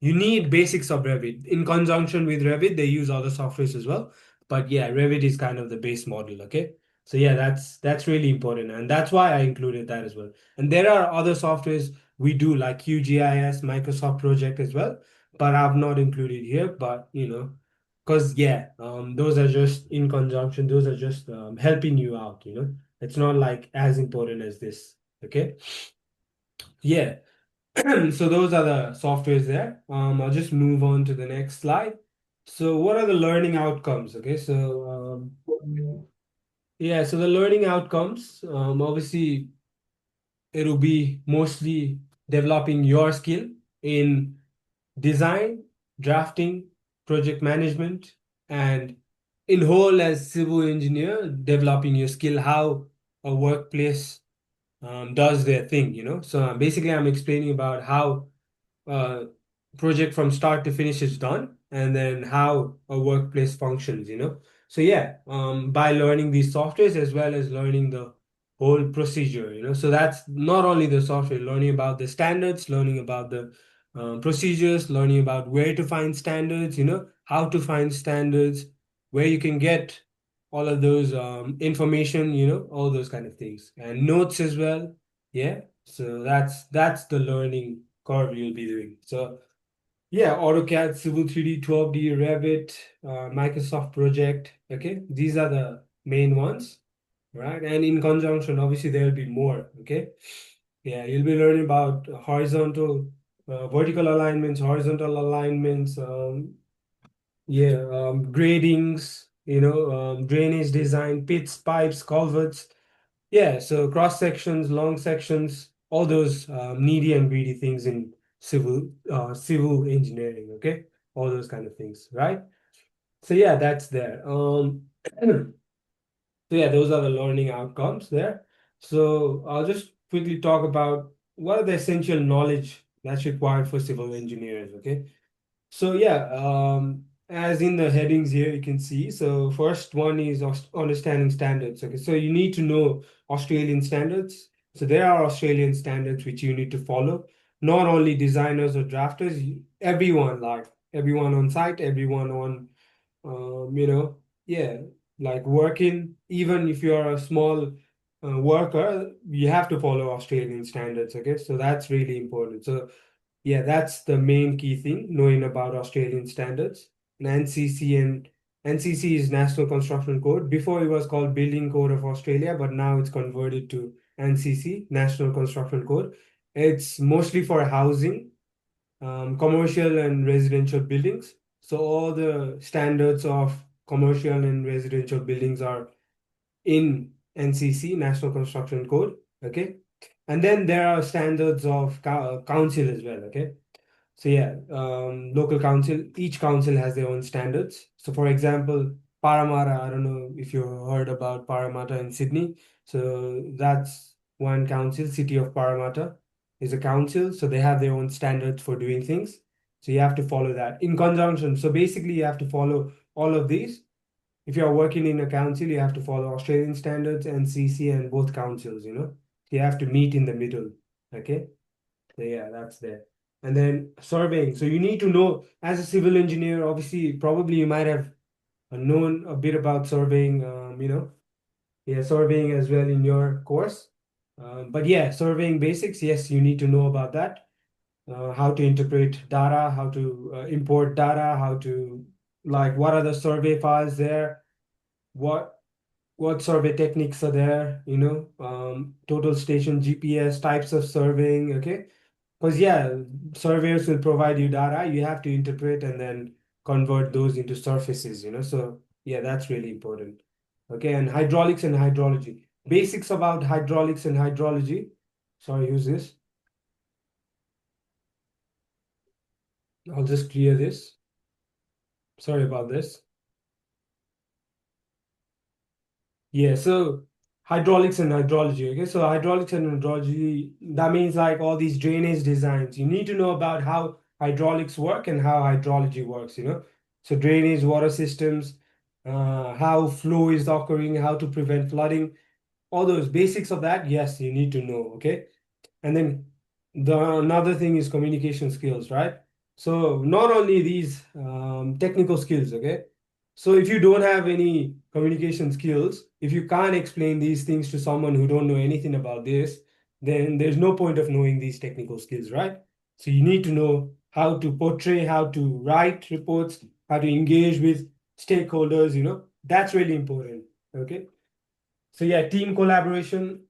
You need basics of Revit. In conjunction with Revit, they use other softwares as well. But yeah, Revit is kind of the base model, okay? So yeah, that's really important, and that's why I included that as well. And there are other softwares we do like QGIS, Microsoft Project as well, but I've not included here. But because yeah, those are just in conjunction. Those are just helping you out. It's not like as important as this. Okay, yeah. So those are the softwares there. I'll just move on to the next slide. So what are the learning outcomes? Okay, so yeah, so the learning outcomes, obviously it'll be mostly developing your skill in design, drafting, project management, and in whole as civil engineer, developing your skill how a workplace does their thing. So basically I'm explaining about how uh, project from start to finish is done, and then how a workplace functions. So yeah, by learning these softwares as well as learning the whole procedure. So that's not only the software, learning about the standards, learning about the procedures, learning about where to find standards, how to find standards, where you can get all of those information, all those kind of things, and notes as well. Yeah, so that's the learning curve you'll be doing. So yeah, AutoCAD, Civil 3D, 12D, Revit, Microsoft Project. Okay, these are the main ones, right? And in conjunction, obviously there'll be more. Okay, yeah, you'll be learning about vertical alignments, horizontal alignments, gradings, drainage design, pits, pipes, culverts. Yeah, so cross sections, long sections, all those needy and greedy things in civil engineering, okay? All those kind of things, right? So yeah, that's there. So yeah, those are the learning outcomes there. So I'll just quickly talk about what are the essential knowledge that's required for civil engineers, okay? So yeah, as in the headings here, you can see. So first one is understanding standards. Okay, so you need to know Australian standards. So there are Australian standards which you need to follow. Not only designers or drafters, everyone, like everyone on site, everyone on, yeah, like working. Even if you're a small worker, you have to follow Australian standards. Okay, so that's really important. So yeah, that's the main key thing, knowing about Australian standards. And NCC is National Construction Code. Before it was called Building Code of Australia, but now it's converted to NCC, National Construction Code. It's mostly for housing, commercial and residential buildings. So all the standards of commercial and residential buildings are in NCC, National Construction Code. Okay. And then there are standards of council as well, okay? So yeah, local council, each council has their own standards. So for example, Parramatta, I don't know if you heard about Parramatta in Sydney. So that's one council, City of Parramatta is a council. So they have their own standards for doing things. So you have to follow that in conjunction. So basically you have to follow all of these. If you are working in a council, you have to follow Australian standards, NCC, and both councils, you know. You have to meet in the middle, okay? So yeah, that's there. And then surveying. So you need to know, as a civil engineer, obviously, probably you might have known a bit about surveying, you know, yeah, surveying as well in your course. But yeah, surveying basics, yes, you need to know about that. How to interpret data, how to import data, how to, like, what are the survey files there, what survey techniques are there, you know, total station GPS, types of surveying, okay? Because yeah, surveyors will provide you data, you have to interpret and then convert those into surfaces, you know. So yeah, that's really important. Okay, and hydraulics and hydrology. Basics about hydraulics and hydrology. Sorry, who's this? I'll just clear this. Sorry about this. Yeah, so hydraulics and hydrology. Okay, so hydraulics and hydrology, that means like all these drainage designs. You need to know about how hydraulics work and how hydrology works, you know. So drainage, water systems, how flow is occurring, how to prevent flooding, all those basics of that, yes, you need to know, okay? And then another thing is communication skills, right? So not only these technical skills, okay? So if you don't have any communication skills, if you can't explain these things to someone who don't know anything about this, then there's no point of knowing these technical skills, right? So you need to know how to portray, how to write reports, how to engage with stakeholders, you know, that's really important, okay? So yeah, team collaboration.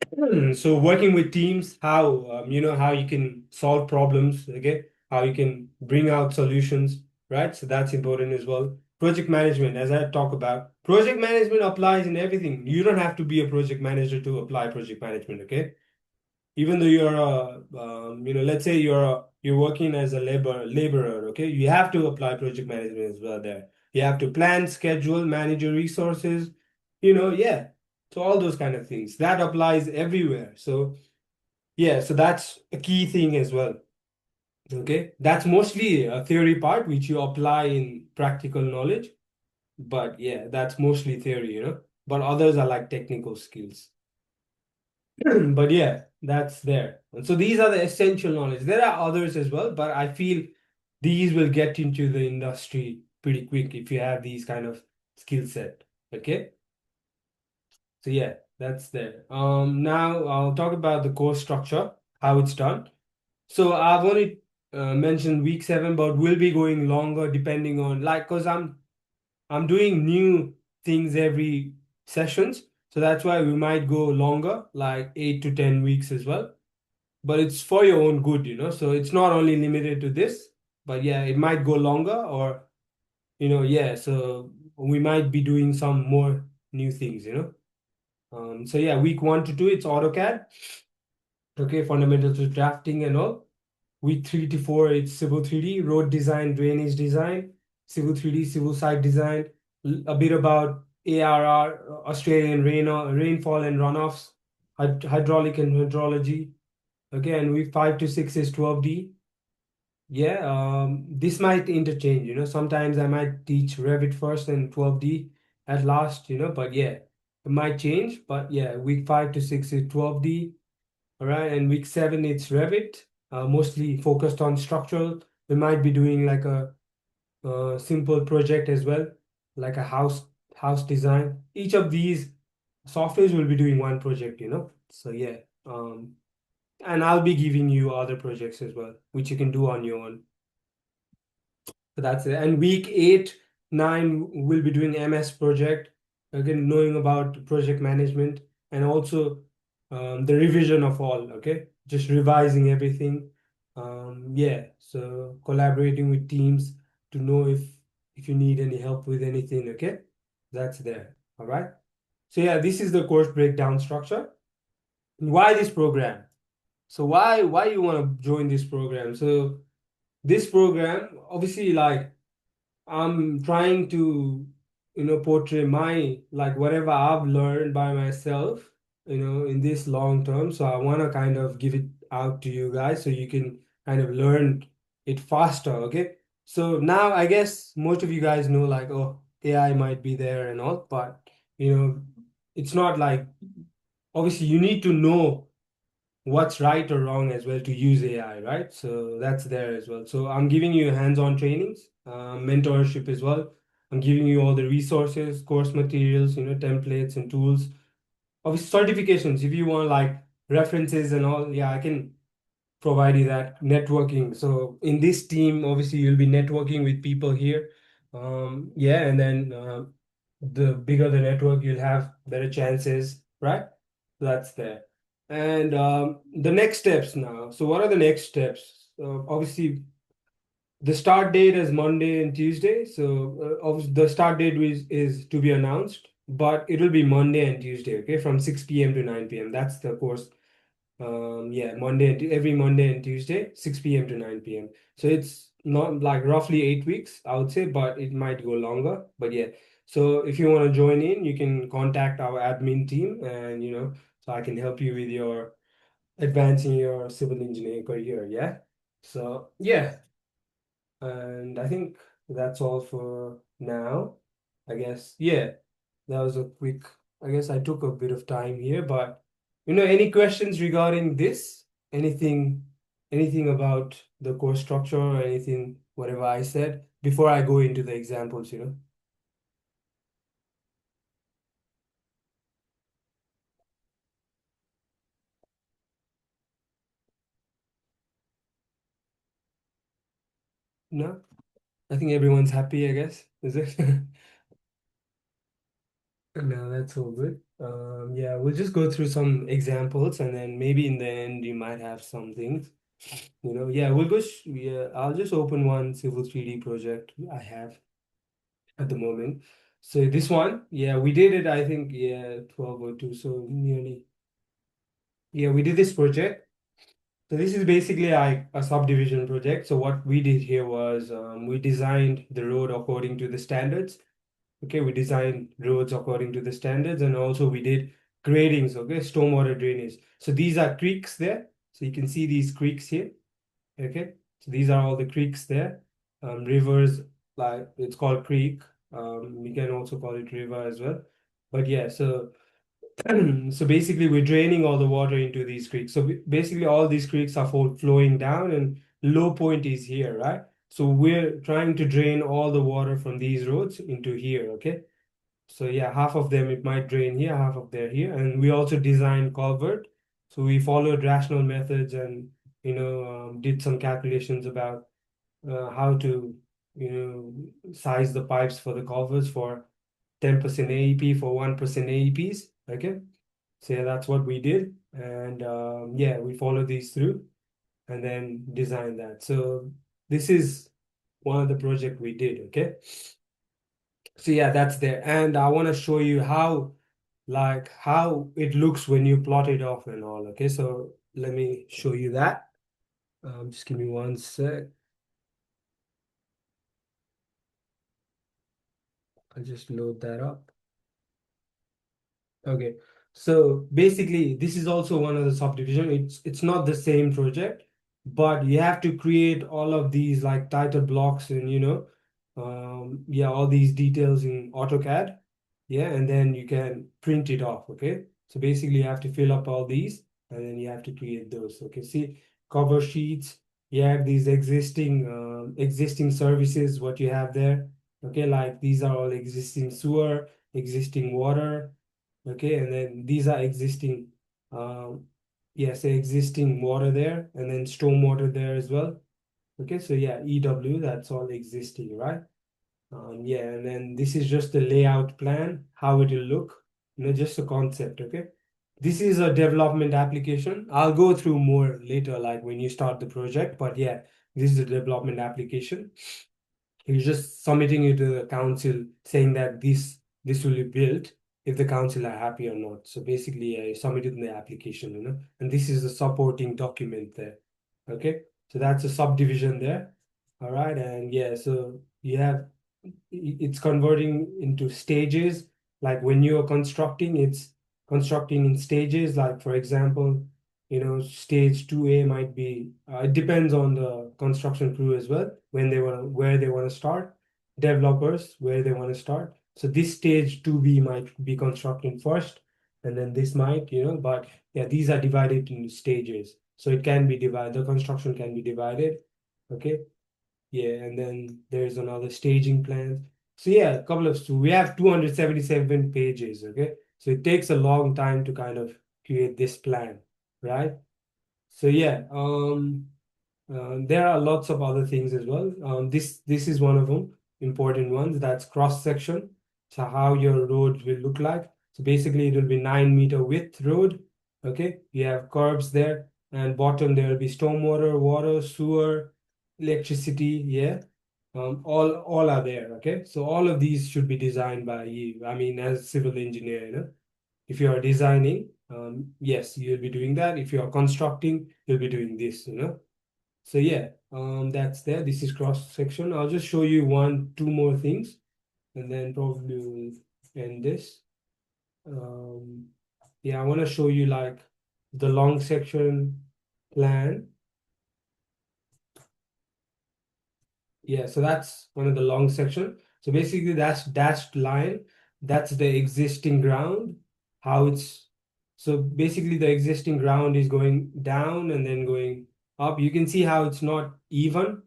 So working with teams, how you know, how you can solve problems, okay? How you can bring out solutions, right? So that's important as well. Project management, as I talk about, project management applies in everything. You don't have to be a project manager to apply project management, okay? Even though you're a, you know, let's say you're working as a laborer, okay? You have to apply project management as well there. You have to plan, schedule, manage your resources, you know, yeah. So all those kind of things that applies everywhere. So yeah, so that's a key thing as well. Okay, that's mostly a theory part which you apply in practical knowledge. But yeah, that's mostly theory, you know. But others are like technical skills. But yeah, that's there. And so these are the essential knowledge. There are others as well, but I feel these will get into the industry pretty quick if you have these kind of skill set. Okay. So yeah, that's there. Now I'll talk about the course structure, how it's done. So I've only mentioned week 7, but we'll be going longer depending on like, cause I'm doing new things every sessions. So that's why we might go longer, like 8 to 10 weeks as well. But it's for your own good, you know. So it's not only limited to this, but yeah, it might go longer or, you know, yeah. So we might be doing some more new things, you know. So yeah, week 1 to 2, it's AutoCAD. Okay, fundamentals of drafting and all. Week 3 to 4, it's Civil 3D, road design, drainage design, Civil 3D, civil site design, a bit about ARR, Australian rainfall and runoffs, hydraulic and hydrology. Okay, and week 5 to 6 is 12D. Yeah, this might interchange, you know. Sometimes I might teach Revit first and 12D at last, you know, but yeah, it might change. But yeah, week 5 to 6 is 12D. All right, and week 7 it's Revit, mostly focused on structural. We might be doing like a simple project as well, like a house design. Each of these softwares will be doing one project, you know. So yeah, and I'll be giving you other projects as well, which you can do on your own. So that's it. And week 8, 9, we'll be doing MS project. Again, knowing about project management and also the revision of all, okay? Just revising everything. Yeah, so collaborating with teams to know if you need any help with anything, okay? That's there, all right? So yeah, this is the course breakdown structure. Why this program? So why you want to join this program? So this program, obviously, like I'm trying to, portray my, like, whatever I've learned by myself, in this long term. So I want to kind of give it out to you guys so you can kind of learn it faster, okay? So now I guess most of you guys know, like, oh, AI might be there and all, but, it's not like, obviously you need to know what's right or wrong as well to use AI, right? So that's there as well. So I'm giving you hands-on trainings, mentorship as well. I'm giving you all the resources, course materials, templates and tools. Obviously, certifications, if you want like references and all, yeah, I can provide you that. Networking. So in this team, obviously, you'll be networking with people here. Yeah, and then the bigger the network, you'll have better chances, right? So that's there. And the next steps now. So what are the next steps? Obviously, the start date is Monday and Tuesday. So obviously the start date is to be announced, but it will be Monday and Tuesday, okay, from 6 p.m. to 9 p.m. That's the course. Yeah, every Monday and Tuesday, 6 p.m. to 9 p.m. So it's not like roughly 8 weeks, I would say, but it might go longer. But yeah, so if you want to join in, you can contact our admin team, and so I can help you with your advancing your civil engineering career. Yeah. So yeah, and I think that's all for now. I guess, yeah, that was a quick, I guess I took a bit of time here, but any questions regarding this? Anything about the course structure or anything, whatever I said, before I go into the examples? No? I think everyone's happy, I guess. Is it? No, that's all good. Yeah, we'll just go through some examples and then maybe in the end you might have some things. Yeah, yeah, I'll just open one Civil 3D project I have at the moment. So this one, yeah, we did it, I think, yeah, 1202, so nearly. Yeah, we did this project. So this is basically like a subdivision project. So what we did here was we designed the road according to the standards. Okay, we designed roads according to the standards, and also we did gradings, okay, stormwater drainage. So these are creeks there. So you can see these creeks here. Okay, so these are all the creeks there. Rivers, like it's called creek. We can also call it river as well. But yeah, so so basically we're draining all the water into these creeks. So basically all these creeks are flowing down, and low point is here, right? So we're trying to drain all the water from these roads into here, okay? So yeah, half of them it might drain here, half of there here, and we also designed culvert. So we followed rational methods and did some calculations about how to size the pipes for the culverts for 10% AEP for 1% AEPs. Okay, so yeah, that's what we did, and yeah, we followed these through and then designed that. So this is one of the project we did. Okay, so yeah, that's there, and I want to show you how it looks when you plot it off and all. Okay, so let me show you that. Just give me one sec. I'll just load that up. Okay, so basically this is also one of the subdivision. It's not the same project, but you have to create all of these like title blocks and yeah, all these details in AutoCAD. Yeah, and then you can print it off. Okay, so basically you have to fill up all these and then you have to create those. Okay, see, cover sheets, you have these existing services, what you have there. Okay, like these are all existing sewer, existing water. Okay, and then these are existing, yes, existing water there, and then storm water there as well. Okay, so yeah, EW, that's all existing, right? Yeah, and then this is just the layout plan, how it will look, just a concept. Okay, this is a development application. I'll go through more later, like when you start the project, but yeah, this is a development application. You're just submitting it to the council saying that this will be built. if the council are happy or not. So basically, I submitted the application, and this is the supporting document there. Okay, so that's a subdivision there. All right, and yeah, so you have it's converting into stages. Like when you're constructing, it's constructing in stages. Like for example, stage 2A might be, it depends on the construction crew as well, where they want to start, developers, where they want to start. So this stage 2B might be constructing first, and then this might, but yeah, these are divided into stages. So it can be divided, the construction can be divided. Okay. Yeah, and then there's another staging plan. So yeah, we have 277 pages, okay? So it takes a long time to kind of create this plan, right? So yeah, there are lots of other things as well. This is one of them, important ones. That's cross section. So how your road will look like. So basically, it will be 9-meter width road. Okay, you have curbs there, and bottom there will be stormwater, water, sewer, electricity. Yeah, all are there. Okay, so all of these should be designed by you. I mean, as civil engineer, if you are designing, yes, you'll be doing that. If you are constructing, you'll be doing this. So yeah, that's there. This is cross section. I'll just show you two more things, and then probably we'll end this. Yeah, I want to show you like the long section plan. Yeah, so that's one of the long section. So basically that's dashed line. That's the existing ground. So basically the existing ground is going down and then going up. You can see how it's not even.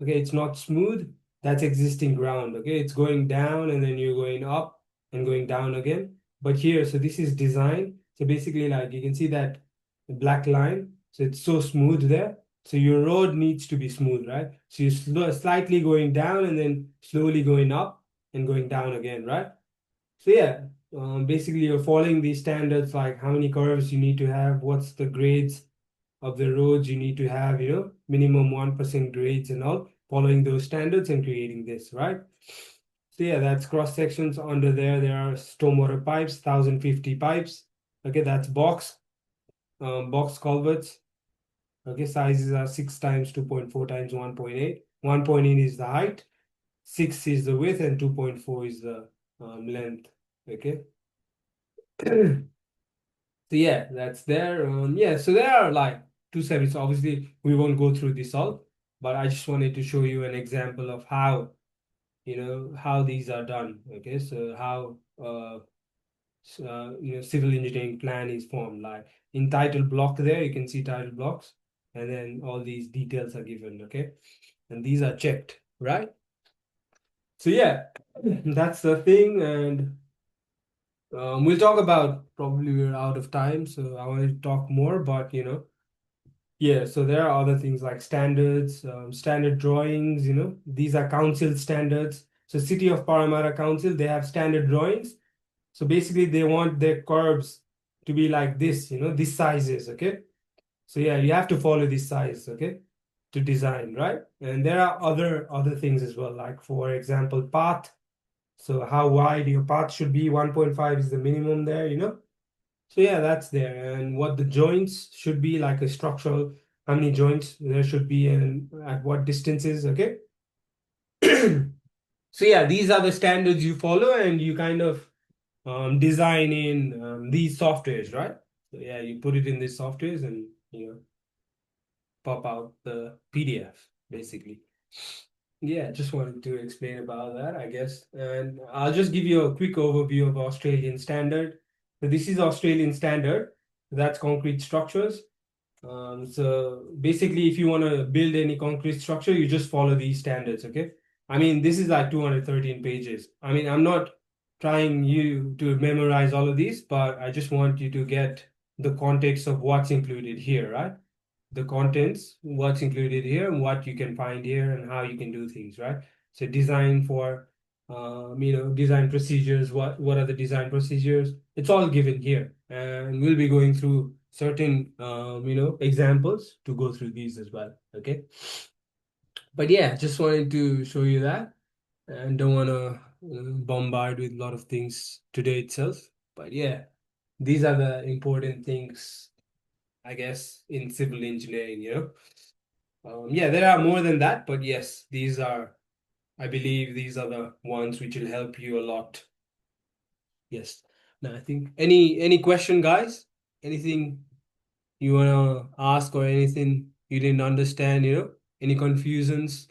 Okay, it's not smooth. That's existing ground. Okay, it's going down and then you're going up and going down again. But here, so this is design. So basically like you can see that black line. So it's so smooth there. So your road needs to be smooth, right? So you're slightly going down and then slowly going up and going down again, right? So yeah, basically you're following these standards, like how many curves you need to have, what's the grades of the roads you need to have, minimum 1% grades and all, following those standards and creating this, right? So yeah, that's cross sections. Under there are stormwater pipes, 1,050 pipes. Okay, that's box culverts. Okay, sizes are 6 times 2.4 times 1.8. 1.8 is the height, 6 is the width, and 2.4 is the length. Okay. So yeah, that's there. Yeah, so there are like 270. So obviously we won't go through this all, but I just wanted to show you an example of how these are done. Okay, so how civil engineering plan is formed. Like in title block there, you can see title blocks, and then all these details are given. Okay, and these are checked, right? So yeah, that's the thing, and we'll talk about, probably we're out of time, so I want to talk more, but yeah, so there are other things like standards, standard drawings, these are council standards. So City of Parramatta Council, they have standard drawings. So basically they want their curbs to be like this, these sizes, okay? So yeah, you have to follow this size, okay, to design, right? And there are other things as well, like for example, path. So how wide your path should be, 1.5 is the minimum there, So yeah, that's there. And what the joints should be, like a structural, how many joints there should be and at what distances, okay? So yeah, these are the standards you follow, and you kind of design in these softwares, right? So yeah, you put it in these softwares and pop out the PDF basically. Yeah, just wanted to explain about that, I guess. And I'll just give you a quick overview of Australian standard. So this is Australian standard. That's concrete structures. So basically, if you want to build any concrete structure, you just follow these standards, okay? I mean, this is like 213 pages. I mean, I'm not trying you to memorize all of these, but I just want you to get the context of what's included here, right? The contents, what's included here, and what you can find here, and how you can do things, right? So design for, design procedures. What are the design procedures? It's all given here, and we'll be going through certain, examples to go through these as well. Okay. But yeah, just wanted to show you that, and don't want to bombard with a lot of things today itself. But yeah, these are the important things, I guess, in civil engineering, Yeah, there are more than that, but yes, I believe these are the ones which will help you a lot. Yes. Now, I think any question, guys? Anything you wanna ask or anything you didn't understand, Any confusions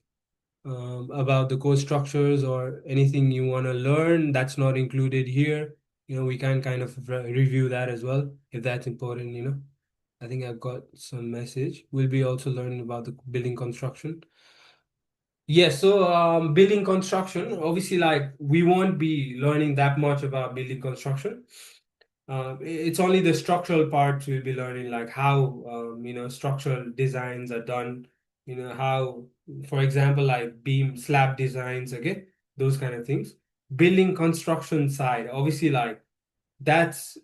about the code structures or anything you wanna learn that's not included here? We can kind of review that as well if that's important. I think I've got some message. We'll be also learning about the building construction. Yes, so building construction, obviously, like we won't be learning that much about building construction. It's only the structural parts we'll be learning, like how structural designs are done, how, for example, like beam slab designs, okay, those kind of things. Building construction side, obviously, like that's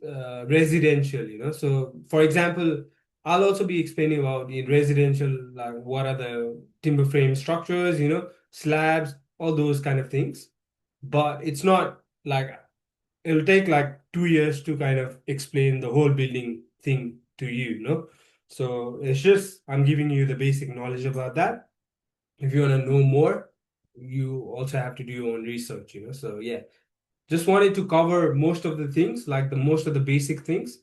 residential, So, for example, I'll also be explaining about in residential, like what are the timber frame structures, slabs, all those kind of things. But it's not like it'll take like 2 years to kind of explain the whole building thing to you. So it's just I'm giving you the basic knowledge about that. If you want to know more, you also have to do your own research, So yeah, just wanted to cover most of the things, like the most of the basic things,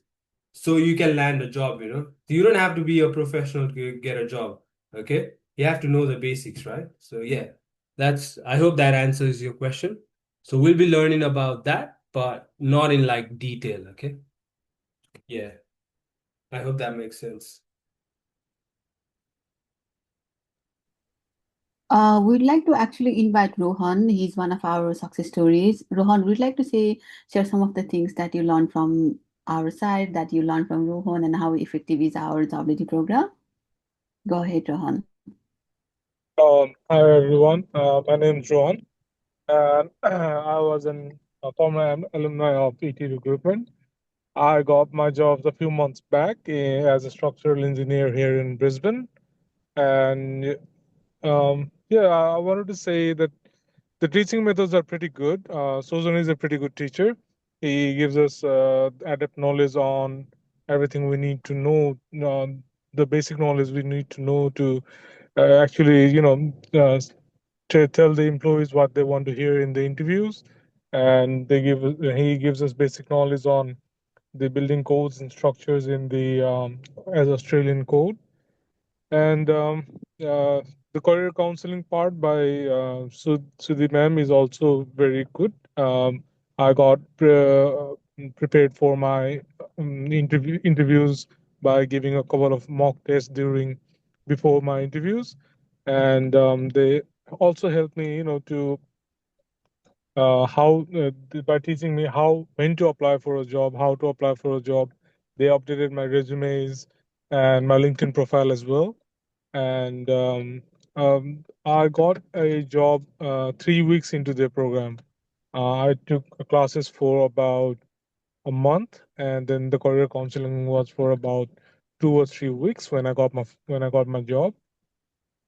so you can land a job, You don't have to be a professional to get a job, okay? You have to know the basics, right? So yeah, I hope that answers your question. So we'll be learning about that, but not in like detail, okay? Yeah, I hope that makes sense. We'd like to actually invite Rohan. He's one of our success stories. Rohan, we'd like to share some of the things that you learned from our side, that you learned from Rohan, and how effective is our job program. Go ahead, Rohan. Hi everyone, my name is Rohan, and I was a former alumni of ET Recruitment. I got my jobs a few months back as a structural engineer here in Brisbane, and yeah, I wanted to say that the teaching methods are pretty good. Susan is a pretty good teacher. He gives us adept knowledge on everything we need to know, the basic knowledge we need to know to actually, to tell the employees what they want to hear in the interviews, and he gives us basic knowledge on the building codes and structures in the as Australian code, and the career counseling part by Sudhi ma'am is also very good. I got prepared for my interviews by giving a couple of mock tests before my interviews, and they also helped me, to by teaching me when to apply for a job, how to apply for a job. They updated my resumes and my LinkedIn profile as well, and I got a job 3 weeks into their program. I took classes for about a month, and then the career counseling was for about 2 or 3 weeks when I got my job.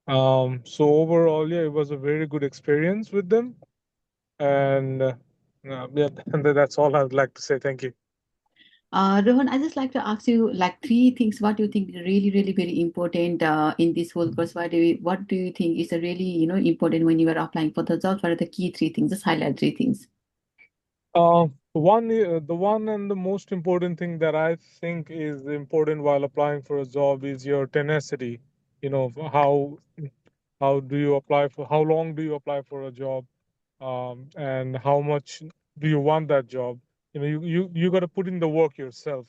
So overall, yeah, it was a very good experience with them, and yeah, and that's all I would like to say. Thank you. Rohan, I just like to ask you like three things. What do you think really, really very important in this whole course? What do you think is a really important when you are applying for the jobs? What are the key three things? Just highlight three things. The one and the most important thing that I think is important while applying for a job is your tenacity. How do you apply for? How long do you apply for a job? And how much do you want that job? You got to put in the work yourself.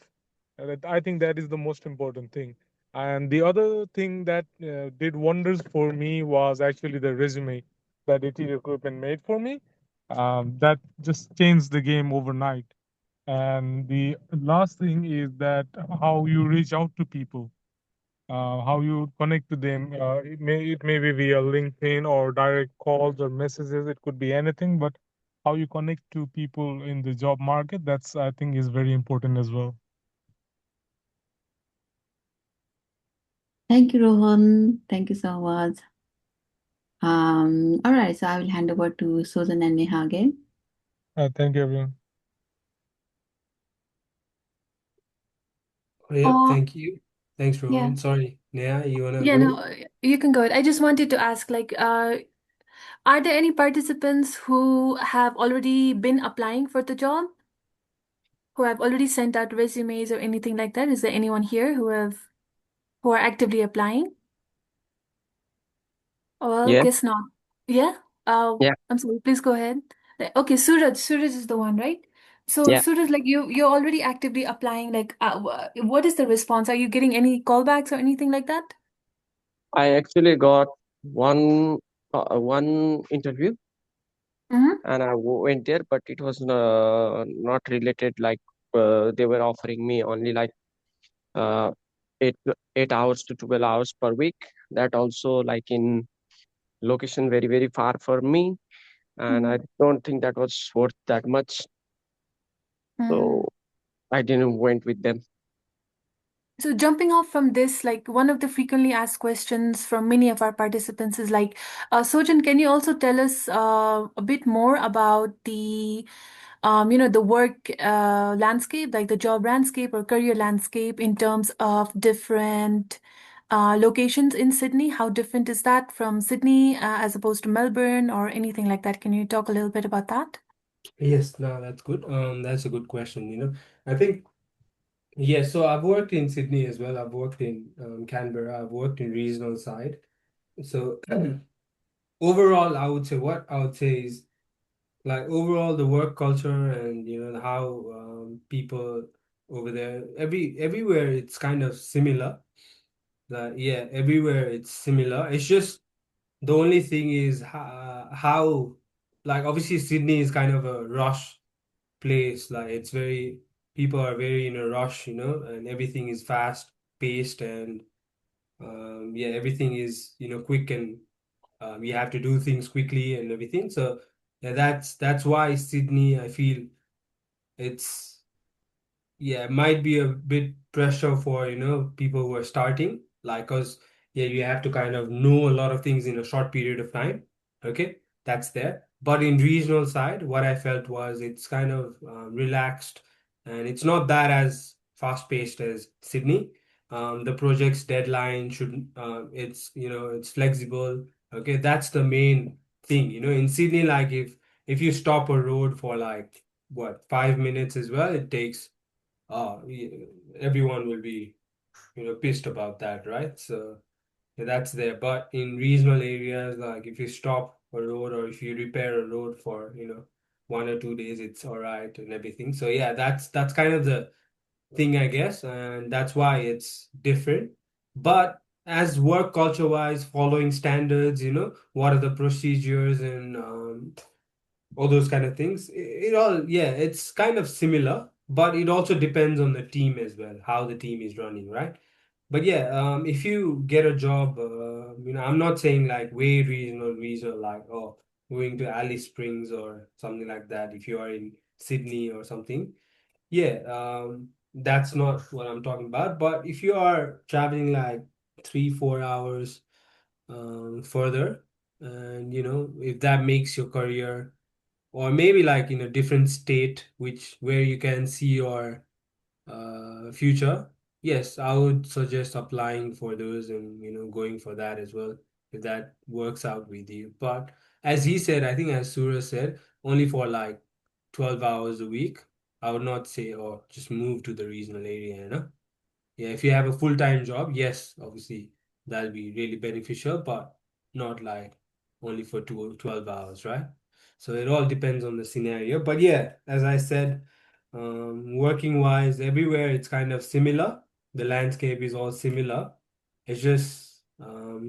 And I think that is the most important thing. And the other thing that did wonders for me was actually the resume that AT Recruitment made for me. That just changed the game overnight. And the last thing is that how you reach out to people, how you connect to them. It may be via LinkedIn or direct calls or messages. It could be anything, but how you connect to people in the job market, that's I think is very important as well. Thank you, Rohan. Thank you so much. All right, so I will hand over to Susan and Neha again. Thank you, everyone. Yep, Uh, thank you. Thanks, yeah. Rohan. Sorry, Neha, you wanna Yeah, go? no, you can go ahead. I just wanted to ask, like, are there any participants who have already been applying for the job, who have already sent out resumes or anything like that? Is there anyone here who are actively applying? Well, Yeah, guess not. Yeah? yeah, I'm sorry, please go ahead. Okay, Suraj is the one, right? So yeah. Suraj, like you're already actively applying, like what is the response? Are you getting any callbacks or anything like that? I actually got one interview, Mm-hmm. and I went there, but it was not related. Like they were offering me only like uh, 8 hours to 12 hours per week. That also like in location very very far for me, and I don't think that was worth that much. Mm-hmm. So I didn't went with them. So jumping off from this, like one of the frequently asked questions from many of our participants is like, Sojan, can you also tell us a bit more about the work landscape, like the job landscape or career landscape in terms of different locations in Sydney? How different is that from Sydney as opposed to Melbourne or anything like that? Can you talk a little bit about that? Yes, no, that's good. That's a good question, I think, yeah, so I've worked in Sydney as well. I've worked in Canberra. I've worked in regional side. So overall, I would say is like overall the work culture and how people over there everywhere it's kind of similar. Like yeah, everywhere it's similar. It's just the only thing is how like obviously Sydney is kind of a rush place. Like it's very people are very in a rush, and everything is fast paced and yeah, everything is quick and you have to do things quickly and everything. So yeah, that's why Sydney, I feel it's yeah, it might be a bit pressure for, people who are starting, like, cause yeah, you have to kind of know a lot of things in a short period of time. Okay, that's there. But in regional side, what I felt was it's kind of relaxed and it's not that as fast paced as Sydney. The project's deadline should, it's flexible. Okay, that's the main thing. In Sydney, like if you stop a road for like what 5 minutes as well, it takes everyone will be, pissed about that, right? So yeah, that's there. But in regional areas, like if you stop a road or if you repair a road for, 1 or 2 days, it's all right and everything. So yeah, that's kind of the thing, I guess, and that's why it's different. But as work culture wise, following standards, what are the procedures and all those kind of things. It all, yeah, it's kind of similar, but it also depends on the team as well, how the team is running, right? But yeah, if you get a job, I'm not saying like way regional, like going to Alice Springs or something like that. If you are in Sydney or something, yeah, that's not what I'm talking about. But if you are traveling like 3-4 hours further, and if that makes your career or maybe like in a different state which where you can see your future, yes, I would suggest applying for those and going for that as well if that works out with you. But as he said, I think as Surya said, only for like 12 hours a week. I would not say or just move to the regional area, yeah, if you have a full-time job, yes, obviously that'll be really beneficial, but not like only for 12 hours, right? So it all depends on the scenario. But yeah, as I said, working wise, everywhere it's kind of similar. The landscape is all similar. It's just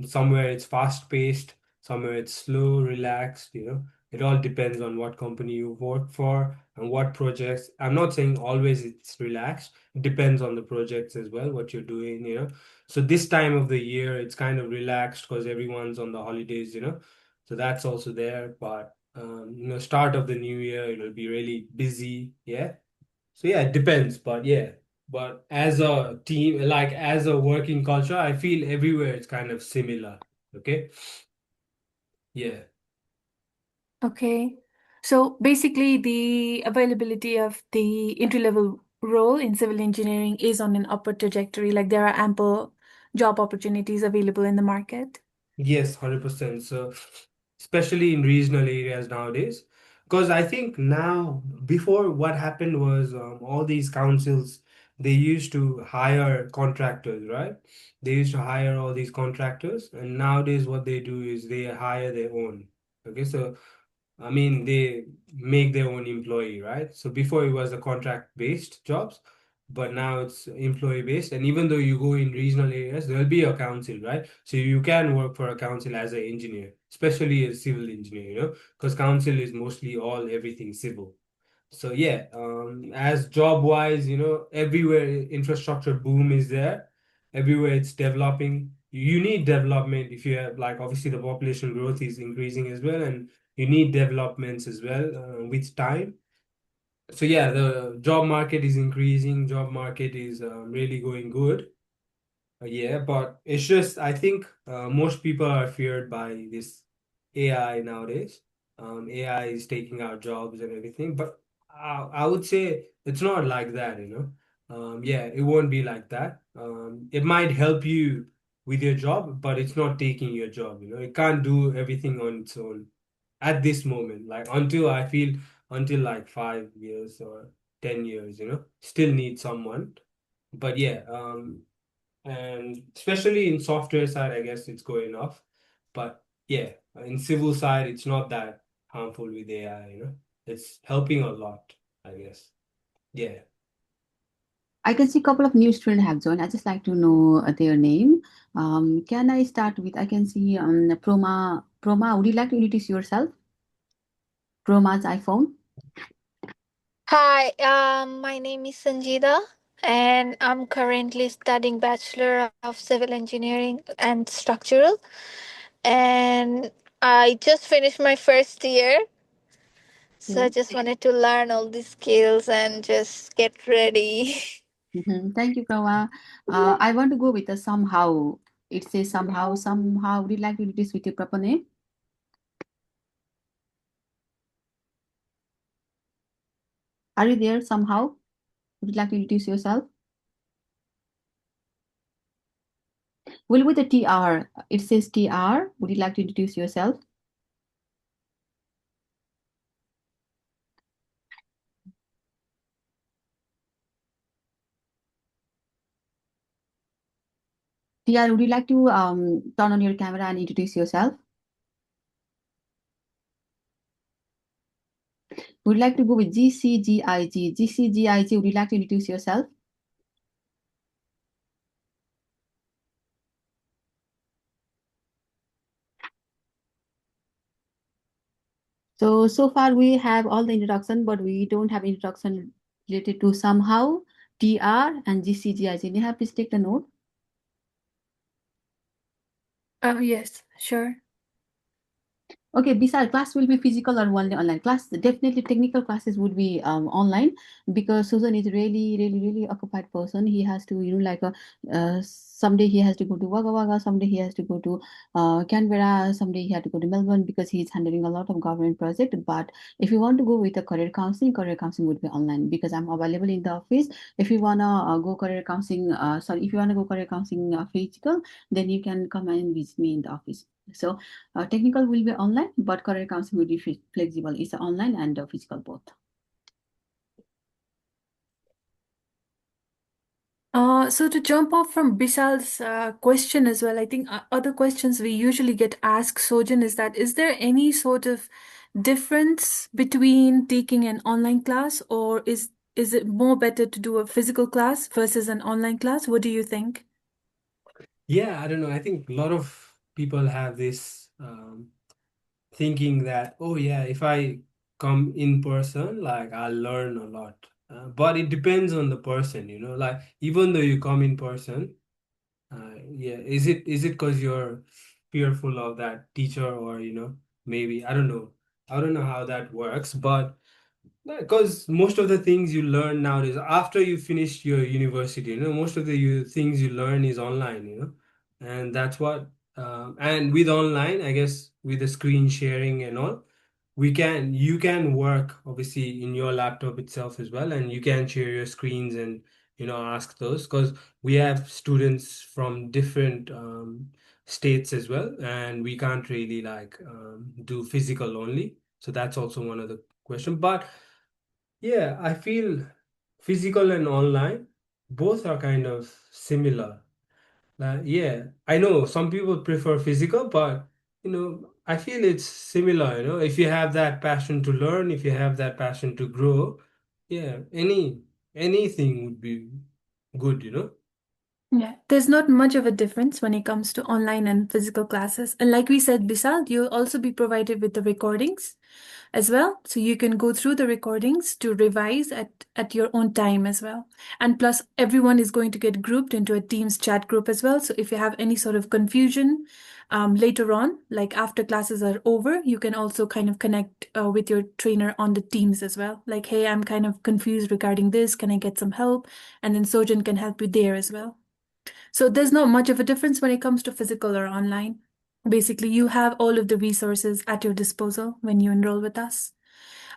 somewhere it's fast-paced, somewhere it's slow, relaxed, It all depends on what company you work for and what projects. I'm not saying always it's relaxed, depends on the projects as well, what you're doing, So this time of the year, it's kind of relaxed because everyone's on the holidays, So that's also there. But start of the new year, it'll be really busy, yeah. So yeah, it depends, but yeah. But as a team, like as a working culture, I feel everywhere it's kind of similar. Okay. Yeah. Okay. So basically, the availability of the entry level role in civil engineering is on an upward trajectory, like there are ample job opportunities available in the market? Yes, 100%. So, especially in regional areas nowadays, because I think now, before what happened was all these councils, they used to hire contractors, right? They used to hire all these contractors, and nowadays what they do is they hire their own. Okay, so I mean, they make their own employee, right? So before it was a contract-based jobs, but now it's employee-based. And even though you go in regional areas, there'll be a council, right? So you can work for a council as an engineer, especially a civil engineer, because council is mostly all everything civil. So yeah, as job wise, everywhere infrastructure boom is there, everywhere it's developing. You need development if you have, like, obviously the population growth is increasing as well, and you need developments as well with time. So yeah, the job market is increasing, job market is really going good. Yeah, but it's just, I think most people are feared by this AI nowadays. AI is taking our jobs and everything, but I would say it's not like that. Yeah, it won't be like that. It might help you with your job, but it's not taking your job. It can't do everything on its own at this moment. Like until like 5 years or 10 years, still need someone. But yeah, and especially in software side, I guess it's going off. But yeah, in civil side, it's not that harmful with AI. It's helping a lot, I guess. Yeah. I can see a couple of new students have joined. I just like to know their name. Can I start with, I can see Proma. Proma, would you like to introduce yourself? Proma's iPhone. Hi, my name is Sanjida, and I'm currently studying Bachelor of Civil Engineering and Structural. And I just finished my first year, so I just wanted to learn all these skills and just get ready. Thank you, Proma. I want to go with the somehow. It says somehow, somehow. Would you like to introduce with your proper name? Are you there somehow? Would you like to introduce yourself? Well, with the TR, it says TR. Would you like to introduce yourself? TR, would you like to turn on your camera and introduce yourself? Would you like to go with GCGIG? GCGIG, would you like to introduce yourself? So far we have all the introduction, but we don't have introduction related to somehow, TR, and GCGIG. May I please take the note? Yes, sure. Okay, besides class will be physical or only online class. Definitely technical classes would be online, because Susan is really occupied person. He has to, someday he has to go to Wagga Wagga, someday he has to go to Canberra, someday he had to go to Melbourne because he's handling a lot of government project. But if you want to go with a career counseling would be online, because I'm available in the office. If you wanna go career counseling, if you wanna go career counseling physical, then you can come and visit me in the office. So technical will be online, but career counseling will be flexible. It's online and physical both. So to jump off from Bishal's question as well, I think other questions we usually get asked, Sojan, is there any sort of difference between taking an online class, or is it more better to do a physical class versus an online class? What do you think? Yeah, I don't know. I think a lot of people have this thinking that, oh yeah, if I come in person, like I'll learn a lot. But it depends on the person. Like even though you come in person, yeah, is it because you're fearful of that teacher, or maybe I don't know how that works, but because most of the things you learn nowadays after you finish your university, most of the things you learn is online. And that's what and with online, I guess, with the screen sharing and all, you can work obviously in your laptop itself as well, and you can share your screens and ask those, because we have students from different states as well, and we can't really like do physical only. So that's also one of the question. But yeah, I feel physical and online both are kind of similar. Yeah, I know some people prefer physical, but I feel it's similar, if you have that passion to learn, if you have that passion to grow, yeah, anything would be good. Yeah, there's not much of a difference when it comes to online and physical classes. And like we said, Bisal, you'll also be provided with the recordings as well. So you can go through the recordings to revise at your own time as well. And plus, everyone is going to get grouped into a Teams chat group as well. So if you have any sort of confusion later on, like after classes are over, you can also kind of connect with your trainer on the Teams as well. Like, hey, I'm kind of confused regarding this. Can I get some help? And then Sojan can help you there as well. So there's not much of a difference when it comes to physical or online. Basically, you have all of the resources at your disposal when you enroll with us.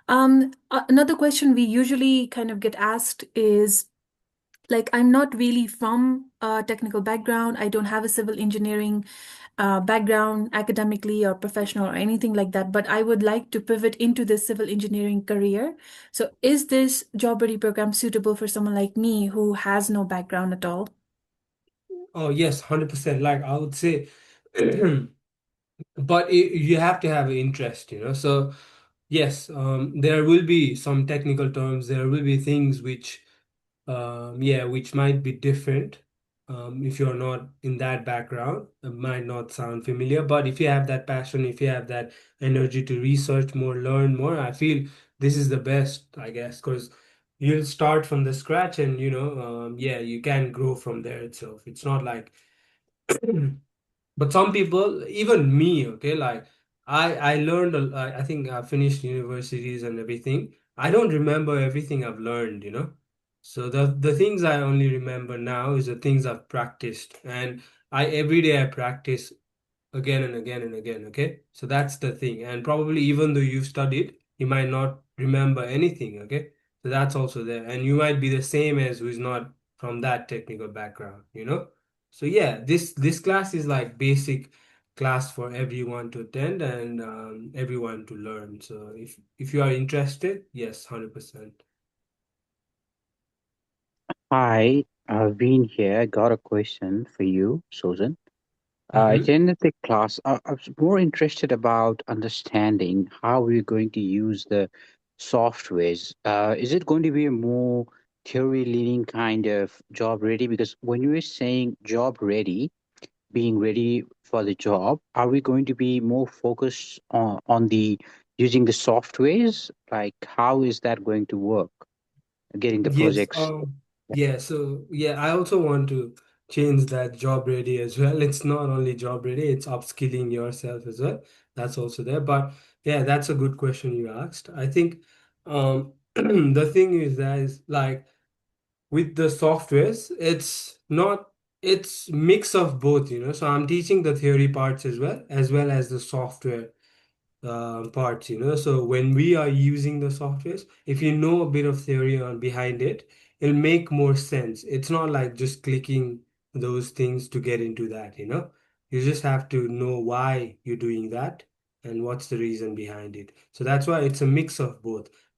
Another question we usually kind of get asked is, like, I'm not really from a technical background. I don't have a civil engineering background academically or professional or anything like that, but I would like to pivot into this civil engineering career. So is this job ready program suitable for someone like me who has no background at all? Oh yes, 100%. Like I would say, but you have to have an interest. So yes, there will be some technical terms, there will be things which yeah, which might be different. If you're not in that background, it might not sound familiar, but if you have that passion, if you have that energy to research more, learn more, I feel this is the best, I guess, because you'll start from the scratch, and yeah, you can grow from there itself. It's not like but some people, even me, okay, like I learned I think I finished universities and everything. I don't remember everything I've learned. So the things I only remember now is the things I've practiced, and I every day I practice again and again and again. Okay, so that's the thing. And probably even though you've studied, you might not remember anything. Okay, so that's also there, and you might be the same as who's not from that technical background. So yeah, this class is like basic class for everyone to attend, and everyone to learn. So if you are interested, yes, 100%. Hi, I've been here. Got a question for you, Susan. I Mm-hmm. attended the class. I was more interested about understanding how we're going to use the softwares. Is it going to be a more theory leaning kind of job ready? Because when you were saying job ready, being ready for the job, are we going to be more focused on the using the softwares? Like, how is that going to work? Getting the Yes, projects. yeah, so yeah, I also want to change that job ready as well. It's not only job ready, it's upskilling yourself as well. That's also there. But yeah, that's a good question you asked. I think the thing is that is like with the softwares, it's mix of both. So I'm teaching the theory parts as well as the software parts. So when we are using the softwares, if you know a bit of theory on behind it, it'll make more sense. It's not like just clicking those things to get into that. You just have to know why you're doing that and what's the reason behind it. So that's why it's a mix of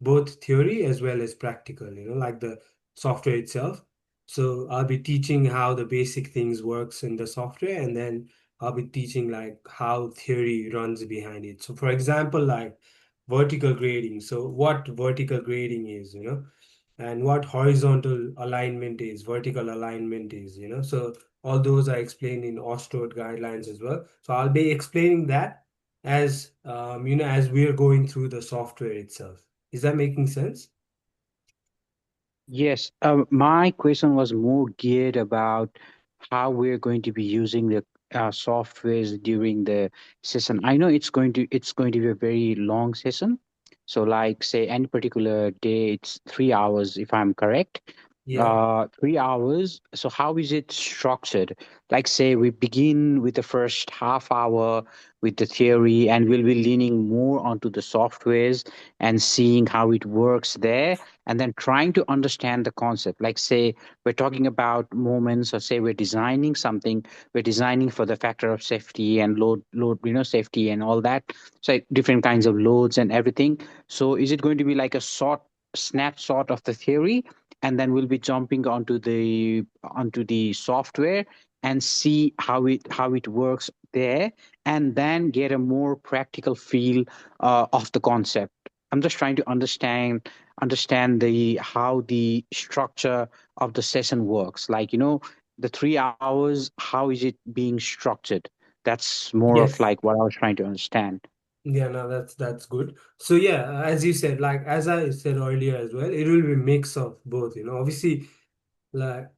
both theory as well as practical, like the software itself. So I'll be teaching how the basic things works in the software, and then I'll be teaching like how theory runs behind it. So for example, like vertical grading. So what vertical grading is, and what horizontal alignment is, vertical alignment is. So all those are explained in Osterod guidelines as well. So I'll be explaining that as we're going through the software itself. Is that making sense? Yes, my question was more geared about how we're going to be using the softwares during the session. I know it's going to be a very long session. So, like say any particular day, it's 3 hours, if I'm correct. Yeah. 3 hours. So how is it structured? Like say we begin with the first half hour with the theory, and we'll be leaning more onto the softwares and seeing how it works there, and then trying to understand the concept. Like say we're talking about moments, or say we're designing something, we're designing for the factor of safety and load, safety and all that. So different kinds of loads and everything. So is it going to be like a short snapshot of the theory, and then we'll be jumping onto the software and see how it works there, and then get a more practical feel of the concept. I'm just trying to understand the how the structure of the session works, like the 3 hours, how is it being structured? That's more of Yes. like what I was trying to understand. Yeah, no, that's good. So yeah, as you said, like as I said earlier as well, it will be a mix of both, Obviously, like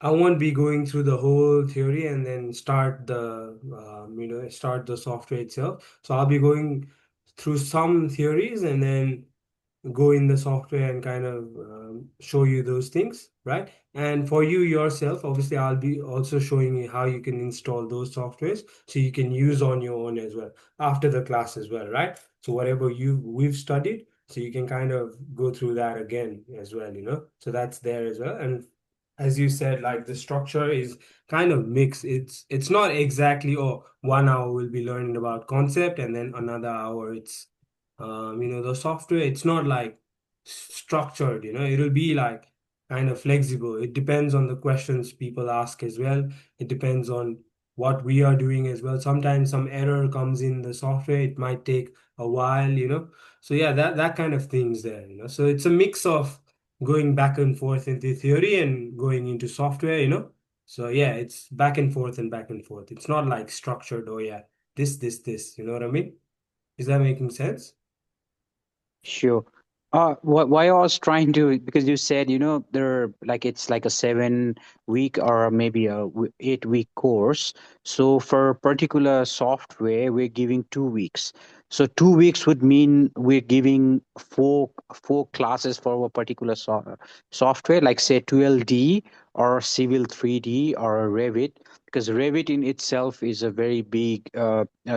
I won't be going through the whole theory and then start the software itself. So I'll be going through some theories and then go in the software and kind of show you those things, right? And for you yourself, obviously, I'll be also showing you how you can install those softwares so you can use on your own as well after the class as well, right? So whatever we've studied, so you can kind of go through that again as well, So that's there as well. And as you said, like the structure is kind of mixed. It's not exactly, oh, 1 hour we'll be learning about concept and then another hour it's the software. It's not like structured, it'll be like kind of flexible. It depends on the questions people ask as well. It depends on what we are doing as well. Sometimes some error comes in the software, it might take a while, so yeah, that kind of things there, so it's a mix of going back and forth into theory and going into software, so yeah, it's back and forth and back and forth. It's not like structured, oh yeah, this, you know what I mean? Is that making sense? Sure. Why I was trying to, because you said, there like it's like a 7 week or maybe a 8 week course. So for particular software, we're giving 2 weeks. So 2 weeks would mean we're giving four classes for a particular software, like say 12D or Civil 3D or Revit, because Revit in itself is a very big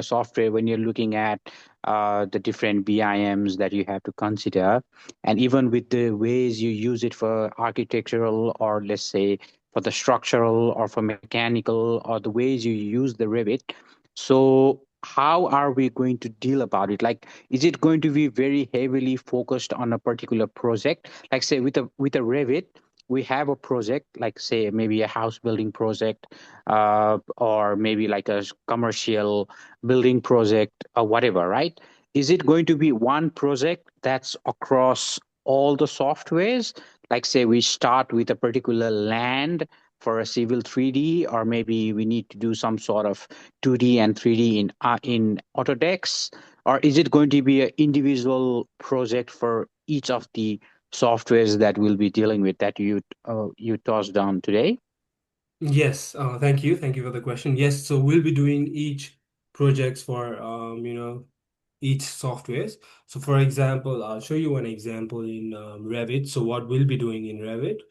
software when you're looking at the different BIMs that you have to consider, and even with the ways you use it for architectural, or let's say for the structural or for mechanical, or the ways you use the Revit. So how are we going to deal about it? Like, is it going to be very heavily focused on a particular project? Like say with a Revit, we have a project, like say maybe a house building project, or maybe like a commercial building project or whatever, right? Is it going to be one project that's across all the softwares? Like say we start with a particular land for a civil 3D, or maybe we need to do some sort of 2D and 3D in Autodesk, or is it going to be an individual project for each of the softwares that we'll be dealing with, that you tossed down today? Yes, thank you. Thank you for the question. Yes, so we'll be doing each projects for each softwares. So for example, I'll show you one example in Revit. So what we'll be doing in Revit,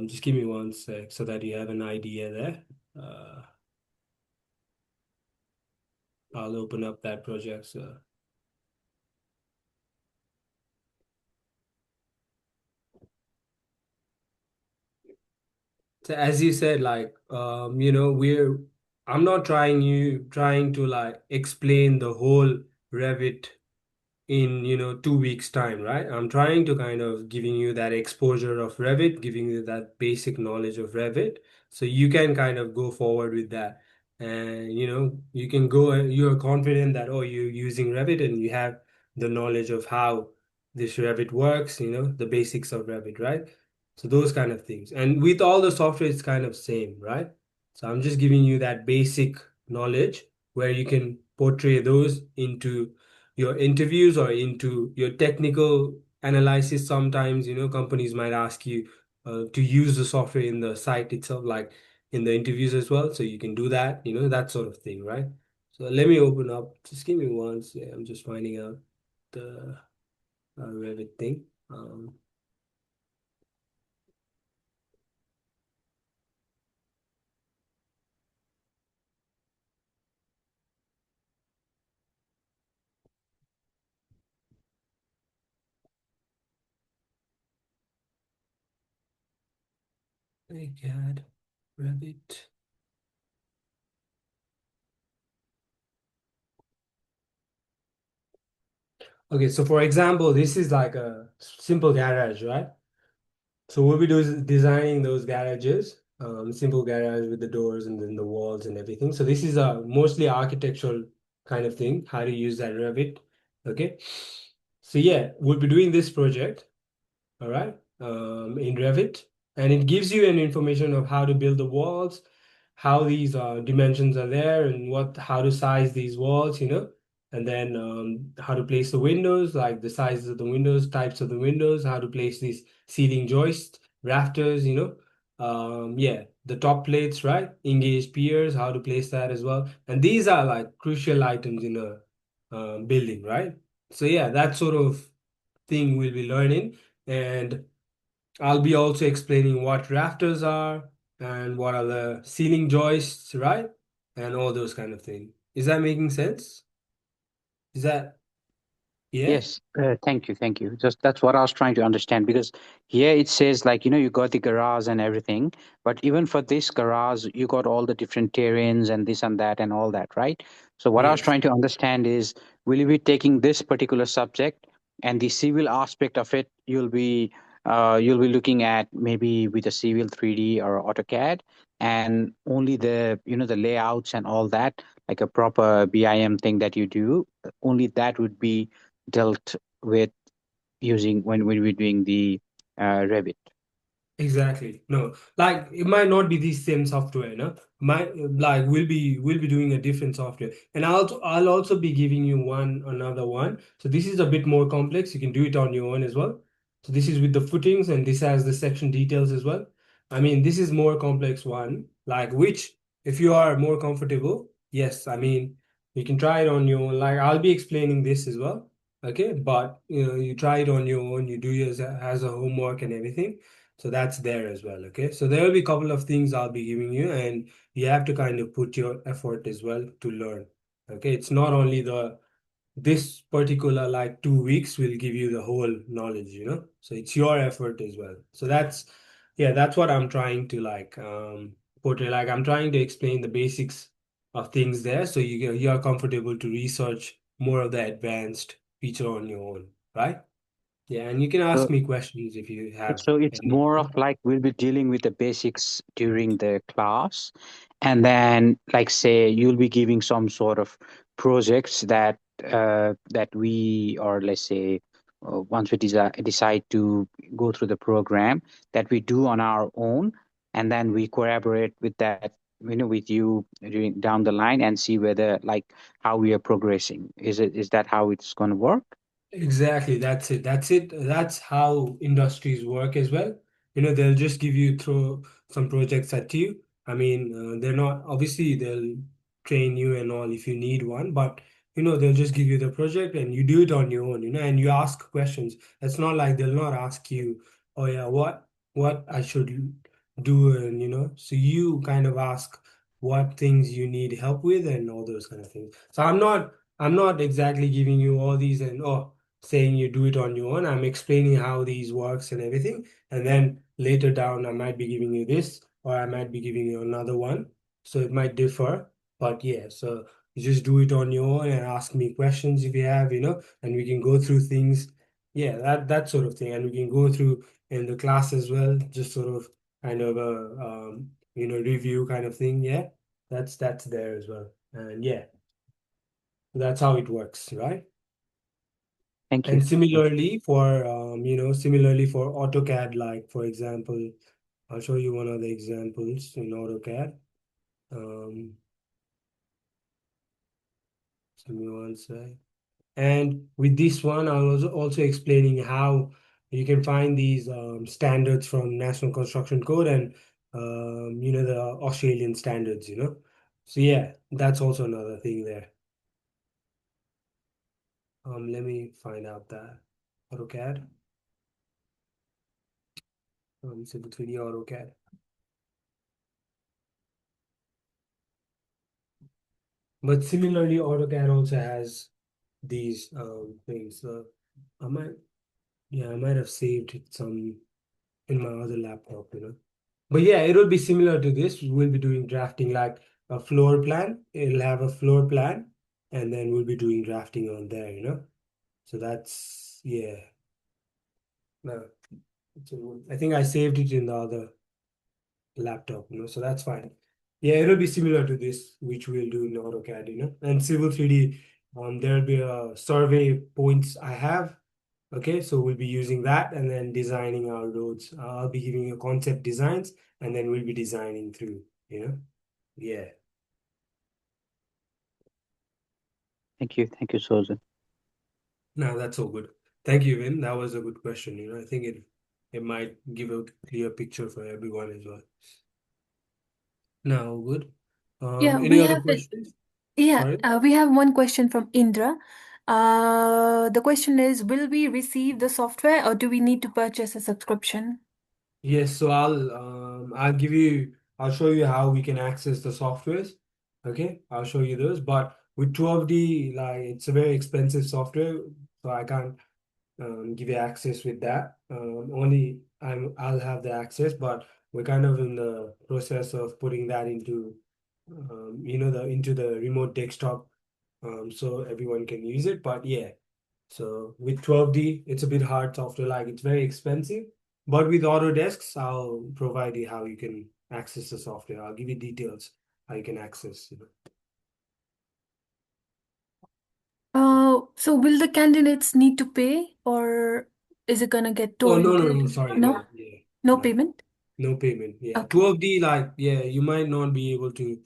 just give me one sec so that you have an idea there. I'll open up that project. So as you said, like I'm not trying to like explain the whole Revit in 2 weeks time, right? I'm trying to kind of giving you that exposure of Revit, giving you that basic knowledge of Revit, so you can kind of go forward with that. And you can go and you're confident that, oh, you're using Revit and you have the knowledge of how this Revit works, the basics of Revit, right? So those kind of things. And with all the software, it's kind of same, right? So I'm just giving you that basic knowledge where you can portray those into your interviews or into your technical analysis. Sometimes, companies might ask you to use the software in the site itself, like in the interviews as well. So you can do that, that sort of thing, right? So let me open up. Just give me one. Yeah, I'm just finding out the Revit thing. AutoCAD, Revit. Okay, so for example, this is like a simple garage, right? So we'll be designing those garages, simple garage with the doors and then the walls and everything. So this is a mostly architectural kind of thing, how to use that Revit. Okay. So yeah, we'll be doing this project, all right, in Revit, and it gives you an information of how to build the walls, how these dimensions are there, and how to size these walls, and then how to place the windows, like the sizes of the windows, types of the windows, how to place these ceiling joists, rafters, yeah, the top plates, right? Engaged piers, how to place that as well. And these are like crucial items in a building, right? So yeah, that sort of thing we'll be learning. And I'll be also explaining what rafters are and what are the ceiling joists, right? And all those kind of things. Is that making sense? Is that, yeah? Yes, thank you, thank you. Just that's what I was trying to understand because here it says like you got the garage and everything, but even for this garage you got all the different terrains and this and that and all that, right? So what I was Yes. trying to understand is will you be taking this particular subject and the civil aspect of it you'll be looking at maybe with a civil 3D or AutoCAD and only the the layouts and all that like a proper BIM thing that you do only that would be dealt with using when we're doing the Revit. Exactly. No, like it might not be the same software, no? Might like we'll be doing a different software. And I'll also be giving you another one. So this is a bit more complex. You can do it on your own as well. So this is with the footings and this has the section details as well. I mean, this is more complex one, like which if you are more comfortable, yes, I mean you can try it on your own. Like I'll be explaining this as well. Okay, but you try it on your own, you do yours as a homework and everything. So that's there as well. Okay. So there will be a couple of things I'll be giving you, and you have to kind of put your effort as well to learn. Okay. It's not only this particular like 2 weeks will give you the whole knowledge. So it's your effort as well. So that's what I'm trying to like portray. Like I'm trying to explain the basics of things there so you are comfortable to research more of the advanced feature on your own, right? Yeah, and you can ask So me questions if you have so it's any. more of like we'll be dealing with the basics during the class, and then like say you'll be giving some sort of projects that we or let's say once we decide to go through the program that we do on our own, and then we collaborate with that with you down the line and see whether like how we are progressing. Is that how it's going to work? Exactly, that's it. That's it. That's how industries work as well. They'll just give you throw some projects at you. I mean, they're not obviously they'll train you and all if you need one, but they'll just give you the project and you do it on your own, and you ask questions. It's not like they'll not ask you, oh yeah, what I should do, and so you kind of ask what things you need help with and all those kind of things. So I'm not exactly giving you all these and saying you do it on your own. I'm explaining how these works and everything. And then later down, I might be giving you this or I might be giving you another one. So it might differ. But yeah, so you just do it on your own and ask me questions if you have, and we can go through things. Yeah, that sort of thing. And we can go through in the class as well, just sort of kind of a review kind of thing. Yeah, that's there as well. And yeah, that's how it works, right? Thank And you. similarly for AutoCAD, like for example, I'll show you one of the examples in AutoCAD. Um, Give me one sec. And with this one, I was also explaining how you can find these standards from National Construction Code and the Australian standards. So yeah, that's also another thing there. Let me find out that AutoCAD. So the 3D AutoCAD. But similarly, AutoCAD also has these things. I might, yeah, I might have saved it some in my other laptop. But yeah, it will be similar to this. We'll be doing drafting like a floor plan. It'll have a floor plan, and then we'll be doing drafting on there, you know? So that's, yeah. No, I think I saved it in the other laptop, you know, so that's fine. Yeah, it'll be similar to this, which we'll do in AutoCAD, you know. And Civil 3D, there'll be a survey points I have. Okay, so we'll be using that and then designing our roads. I'll be giving you concept designs and then we'll be designing through, you know. Yeah. Thank you. Thank you, Susan. No, that's all good. Thank you, Vin. That was a good question. You know, I think it might give a clear picture for everyone as well. Now, good. Yeah, Any we other have it. questions? Yeah, Sorry? we have one question from Indra. The question is, will we receive the software or do we need to purchase a subscription? Yes, so I'll show you how we can access the softwares. Okay, I'll show you those. But with 12D, like it's a very expensive software, so I can't give you access with that. Only I'll have the access, but we're kind of in the process of putting that into you know into the remote desktop so everyone can use it. But yeah, so with 12D, it's a bit hard software, like it's very expensive. But with Autodesks, I'll provide you how you can access the software. I'll give you details how you can access, you know. So will the candidates need to pay or is it gonna get Oh told? no, sorry, No? no, yeah, No no. payment? No payment. Yeah. Okay. 12D, like, yeah, you might not be able to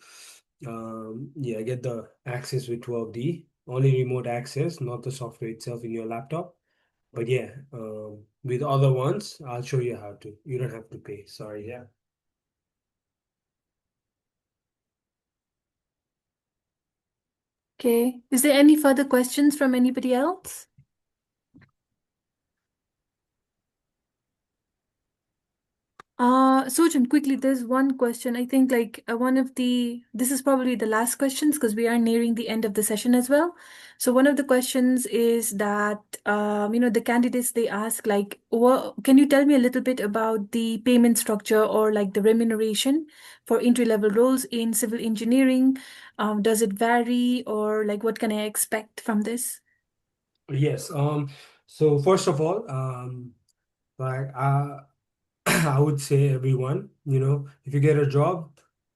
yeah, get the access with 12D. Only remote access, not the software itself in your laptop. But yeah, with other ones, I'll show you how to. You don't have to pay. Sorry, yeah. Okay. Is there any further questions from anybody else? Sojan, quickly, there's one question. I think like this is probably the last questions because we are nearing the end of the session as well. So one of the questions is that, the candidates, they ask like, can you tell me a little bit about the payment structure or like the remuneration for entry-level roles in civil engineering? Does it vary or like what can I expect from this? Yes. So first of all, like I would say everyone, you know, if you get a job,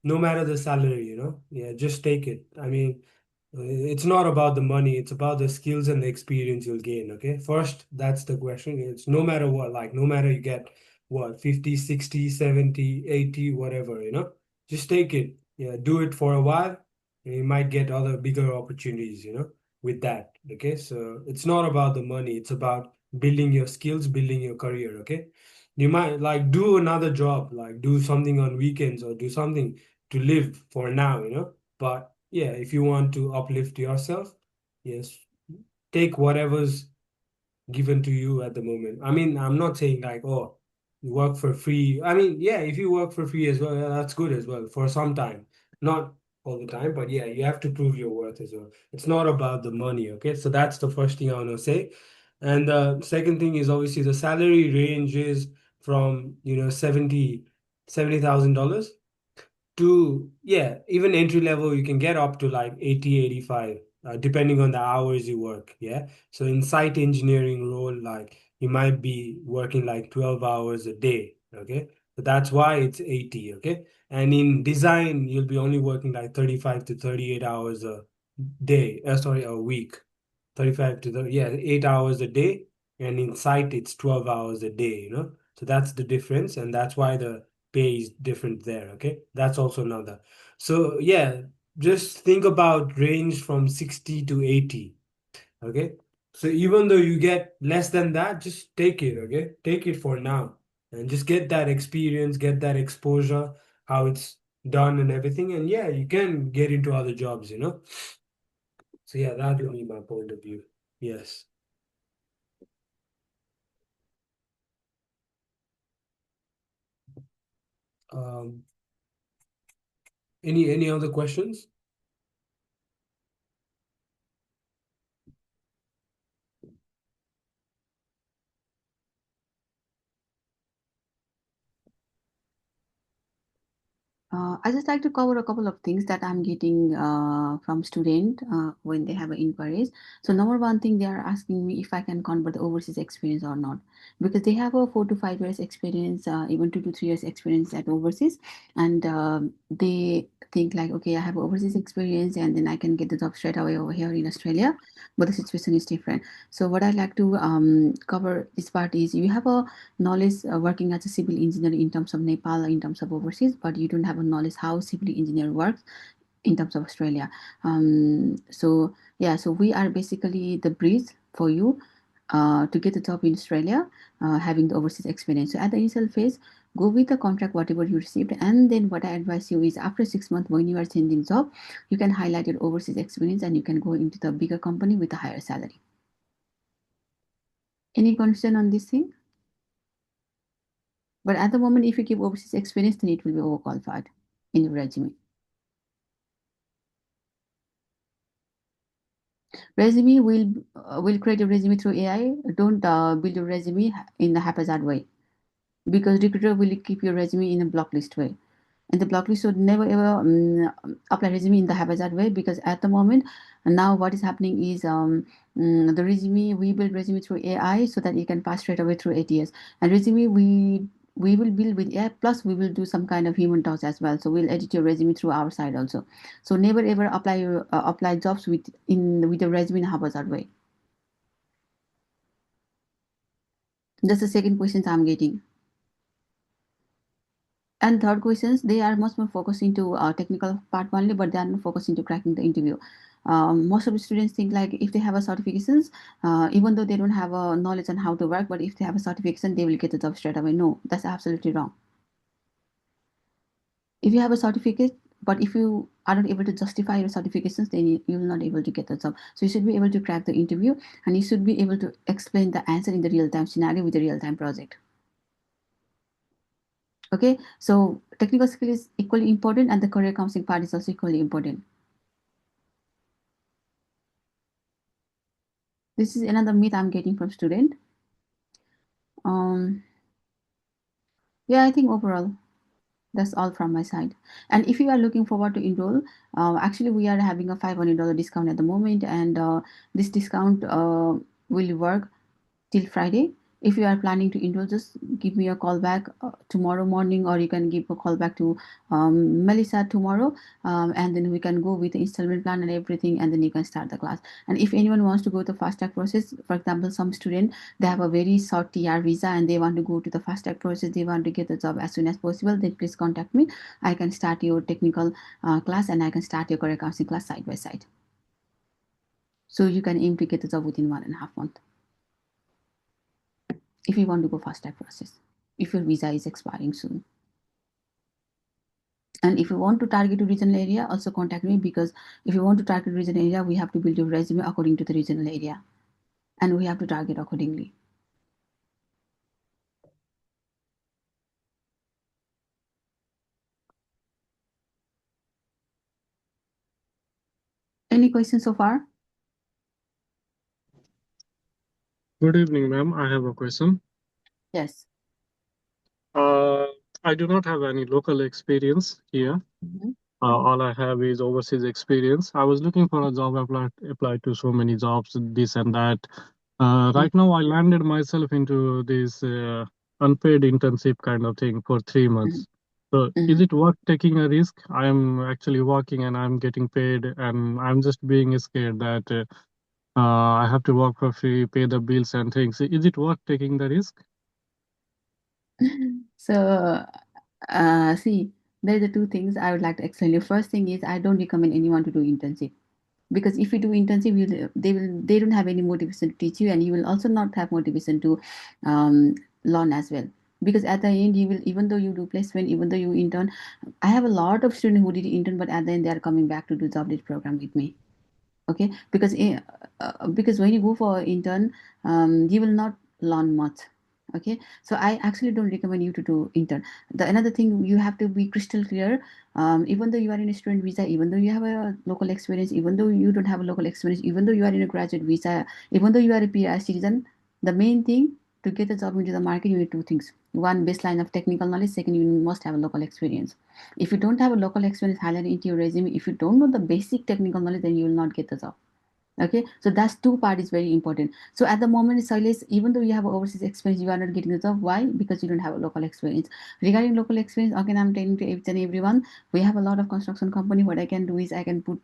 no matter the salary, you know, yeah, just take it. I mean, it's not about the money, it's about the skills and the experience you'll gain, okay? First, that's the question. It's no matter what, like no matter you get what, 50, 60, 70, 80, whatever, you know, just take it. Yeah, do it for a while, and you might get other bigger opportunities, you know, with that, okay? So it's not about the money, it's about building your skills, building your career, okay? You might like do another job, like do something on weekends or do something to live for now, you know? But yeah, if you want to uplift yourself, yes, take whatever's given to you at the moment. I mean, I'm not saying like, oh, you work for free. I mean, yeah, if you work for free as well, yeah, that's good as well for some time. Not all the time, but yeah, you have to prove your worth as well. It's not about the money, okay? So that's the first thing I want to say. And the second thing is obviously the salary range is from, you know, $70,000 to, yeah, even entry level you can get up to like 80, 85, depending on the hours you work. Yeah, so in site engineering role, like you might be working like 12 hours a day. Okay, so that's why it's 80. Okay, and in design you'll be only working like 35 to 38 hours a day, sorry, a week. 35 to 30, yeah, 8 hours a day, and in site it's 12 hours a day, you know. So that's the difference, and that's why the pay is different there. Okay, that's also another. So yeah, just think about range from 60 to 80. Okay, so even though you get less than that, just take it. Okay, take it for now and just get that experience, get that exposure, how it's done and everything, and yeah, you can get into other jobs, you know. So yeah, that will be my point of view. Yes. Um, any other questions? I just like to cover a couple of things that I'm getting from student when they have inquiries. So number one thing, they are asking me if I can convert the overseas experience or not, because they have a 4 to 5 years experience, even 2 to 3 years experience at overseas, and they think like, okay, I have overseas experience and then I can get the job straight away over here in Australia, but the situation is different. So what I like to cover this part is, you have a knowledge working as a civil engineer in terms of Nepal, in terms of overseas, but you don't have a knowledge how civil engineer works in terms of Australia. So yeah, so we are basically the bridge for you to get a job in Australia, having the overseas experience. So at the initial phase, go with the contract whatever you received, and then what I advise you is, after 6 months when you are changing job, you can highlight your overseas experience and you can go into the bigger company with a higher salary. Any concern on this thing? But at the moment, if you give overseas experience, then it will be overqualified in your resume. Resume will create a resume through AI. Don't build your resume in the haphazard way, because recruiter will keep your resume in a blacklist way. And the blacklist should never ever apply resume in the haphazard way, because at the moment now what is happening is the resume, we build resume through AI so that you can pass straight away through ATS, and resume we will build with AI, plus we will do some kind of human touch as well. So we'll edit your resume through our side also. So never ever apply your apply jobs with your resume in a haphazard way. That's the second questions I'm getting. And third questions, they are much more focused into technical part only, but they are not focused into cracking the interview. Most of the students think like, if they have a certifications, even though they don't have a knowledge on how to work, but if they have a certification, they will get the job straight away. No, that's absolutely wrong. If you have a certificate, but if you are not able to justify your certifications, then you will not able to get the job. So you should be able to crack the interview, and you should be able to explain the answer in the real-time scenario with the real-time project. Okay, so technical skill is equally important, and the career counseling part is also equally important. This is another myth I'm getting from student. Yeah, I think overall that's all from my side. And if you are looking forward to enroll, actually we are having a $500 discount at the moment, and this discount will work till Friday. If you are planning to enroll, just give me a call back tomorrow morning, or you can give a call back to Melissa tomorrow, and then we can go with the installment plan and everything, and then you can start the class. And if anyone wants to go to fast track process, for example, some student, they have a very short TR visa and they want to go to the fast track process, they want to get the job as soon as possible, then please contact me. I can start your technical class, and I can start your career counseling class side by side. So you can aim to get the job within 1.5 months. If you want to go fast track process, if your visa is expiring soon. And if you want to target a regional area, also contact me, because if you want to target regional area, we have to build your resume according to the regional area, and we have to target accordingly. Any questions so far? Good evening, ma'am. I have a question. Yes. I do not have any local experience here. All I have is overseas experience. I was looking for a job, applied to so many jobs, this and that. Right now, I landed myself into this unpaid internship kind of thing for 3 months. So, is it worth taking a risk? I am actually working and I'm getting paid, and I'm just being scared that I have to work for free, pay the bills and things. Is it worth taking the risk? So, see, there's the two things I would like to explain. The first thing is, I don't recommend anyone to do internship, because if you do internship, they don't have any motivation to teach you, and you will also not have motivation to learn as well. Because at the end, you will, even though you do placement, even though you intern, I have a lot of students who did intern, but at the end they are coming back to do job lead program with me. Okay, because when you go for intern, you will not learn much. Okay, so I actually don't recommend you to do intern. Another thing, you have to be crystal clear. Even though you are in a student visa, even though you have a local experience, even though you don't have a local experience, even though you are in a graduate visa, even though you are a PR citizen, the main thing, to get a job into the market, you need two things. One, baseline of technical knowledge. Second, you must have a local experience. If you don't have a local experience highlighted into your resume, if you don't know the basic technical knowledge, then you will not get the job. Okay, so that's two part is very important. So at the moment, Silas, even though you have overseas experience, you are not getting the job. Why? Because you don't have a local experience. Regarding local experience, again, I'm telling to each and everyone, we have a lot of construction company. What I can do is I can put,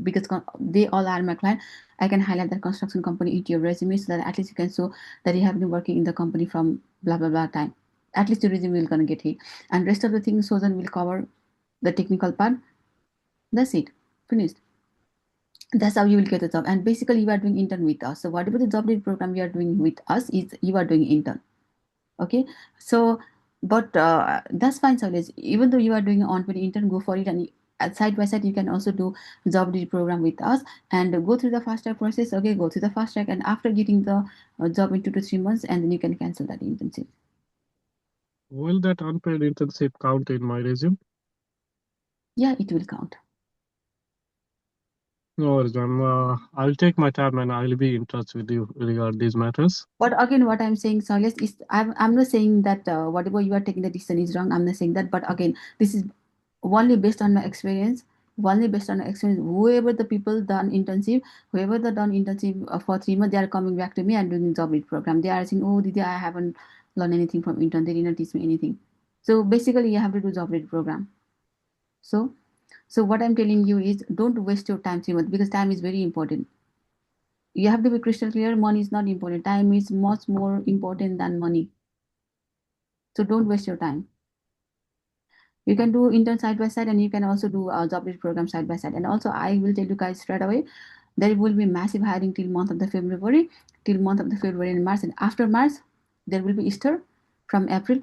because they all are my client, I can highlight that construction company into your resume so that at least you can show that you have been working in the company from blah blah blah time. At least your resume will gonna get hit, and rest of the things Susan will cover the technical part. That's it, finished. That's how you will get a job. And basically you are doing intern with us. So whatever the job lead program you are doing with us is you are doing intern. Okay, so but that's fine, Silas. Even though you are doing on-paid intern, go for it. And side by side you can also do job lead program with us and go through the fast track process. Okay, go through the fast track, and after getting the job in 2 to 3 months, and then you can cancel that internship. Will that unpaid internship count in my resume? Yeah, it will count. No worries, ma'am. I'll take my time and I'll be in touch with you regarding these matters. But again, what I'm saying, Silas, is I'm not saying that whatever you are taking the decision is wrong. I'm not saying that. But again, this is only based on my experience. Only based on my experience. Whoever the people done internship, whoever the done internship for 3 months, they are coming back to me and doing job lead program. They are saying, "Oh, Didi, I haven't learned anything from intern. They didn't teach me anything." So basically, you have to do job lead program. So, so what I'm telling you is, don't waste your time 3 months, because time is very important. You have to be crystal clear. Money is not important. Time is much more important than money. So don't waste your time. You can do intern side by side, and you can also do a job lead program side by side. And also, I will tell you guys straight away, there will be massive hiring till month of the February, and March. And after March, there will be Easter. From April,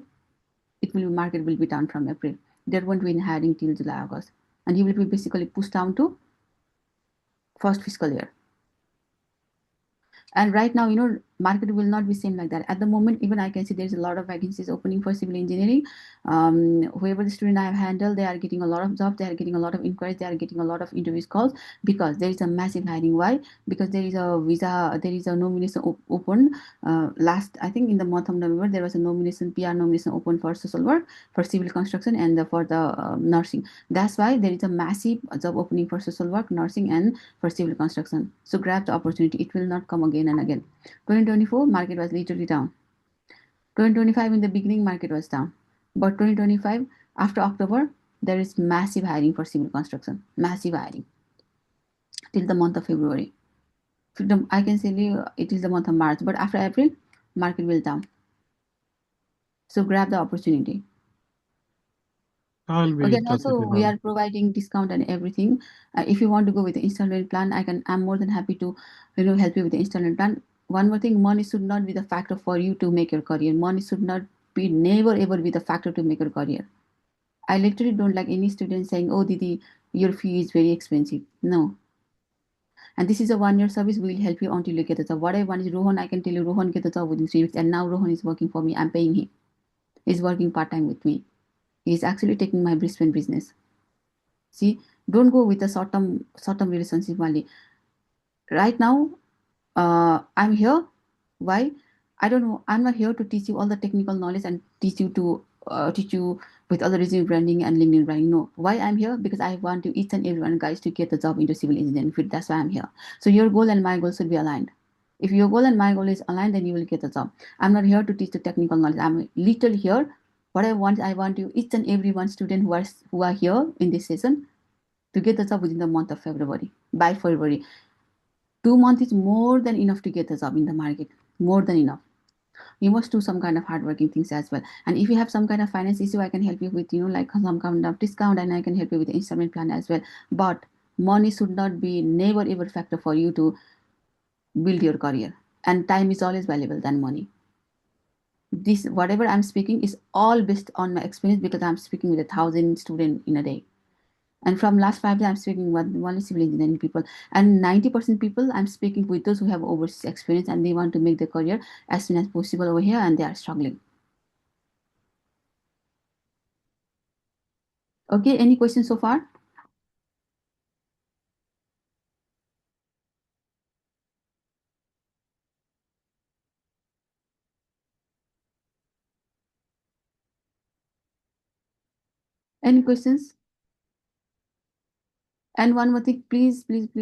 it will be market will be down from April. There won't be any hiring till July, August, and you will be basically pushed down to first fiscal year. And right now, market will not be same like that. At the moment, even I can see there's a lot of vacancies opening for civil engineering. Whoever the student I have handled, they are getting a lot of jobs, they are getting a lot of inquiries, they are getting a lot of interviews calls, because there is a massive hiring. Why? Because there is a nomination open. Last, I think in the month of November, there was a nomination, PR nomination open for social work, for civil construction, and for the nursing. That's why there is a massive job opening for social work, nursing, and for civil construction. So grab the opportunity. It will not come again and again. 2024 market was literally down. 2025 in the beginning market was down, but 2025 after October there is massive hiring for civil construction, massive hiring till the month of February. I can say it is the month of March, but after April market will down. So grab the opportunity. I'll be Okay, in and touch with also you, we ma'am. are providing discount and everything. If you want to go with the installment plan, I'm more than happy to help you with the installment plan. One more thing, money should not be the factor for you to make your career. Money should not be never ever be the factor to make your career. I literally don't like any student saying, "Oh, Didi, your fee is very expensive." No. And this is a 1 year service. We will help you until you get the job. What I want is Rohan. I can tell you, Rohan get the job within 3 weeks, and now Rohan is working for me. I'm paying him. He's working part time with me. He's actually taking my Brisbane business. See, don't go with a short term relationship only. Right now, I'm here. Why? I don't know. I'm not here to teach you all the technical knowledge and teach you with all the resume branding and LinkedIn branding. No. Why I'm here? Because I want you each and everyone guys to get the job into civil engineering field. That's why I'm here. So your goal and my goal should be aligned. If your goal and my goal is aligned, then you will get the job. I'm not here to teach the technical knowledge. I'm literally here. What I want you each and every one student who are here in this session to get the job within the month of February. By February, 2 months is more than enough to get the job in the market. More than enough. You must do some kind of hardworking things as well. And if you have some kind of finance issue, I can help you with like some kind of discount, and I can help you with the installment plan as well. But money should not be never ever factor for you to build your career. And time is always valuable than money. This whatever I'm speaking is all based on my experience, because I'm speaking with 1,000 students in a day. And from last 5 days, I'm speaking with only civil engineering people. And 90% people, I'm speaking with those who have overseas experience and they want to make their career as soon as possible over here, and they are struggling. Okay, any questions so far? Any questions? And one more thing, please, connect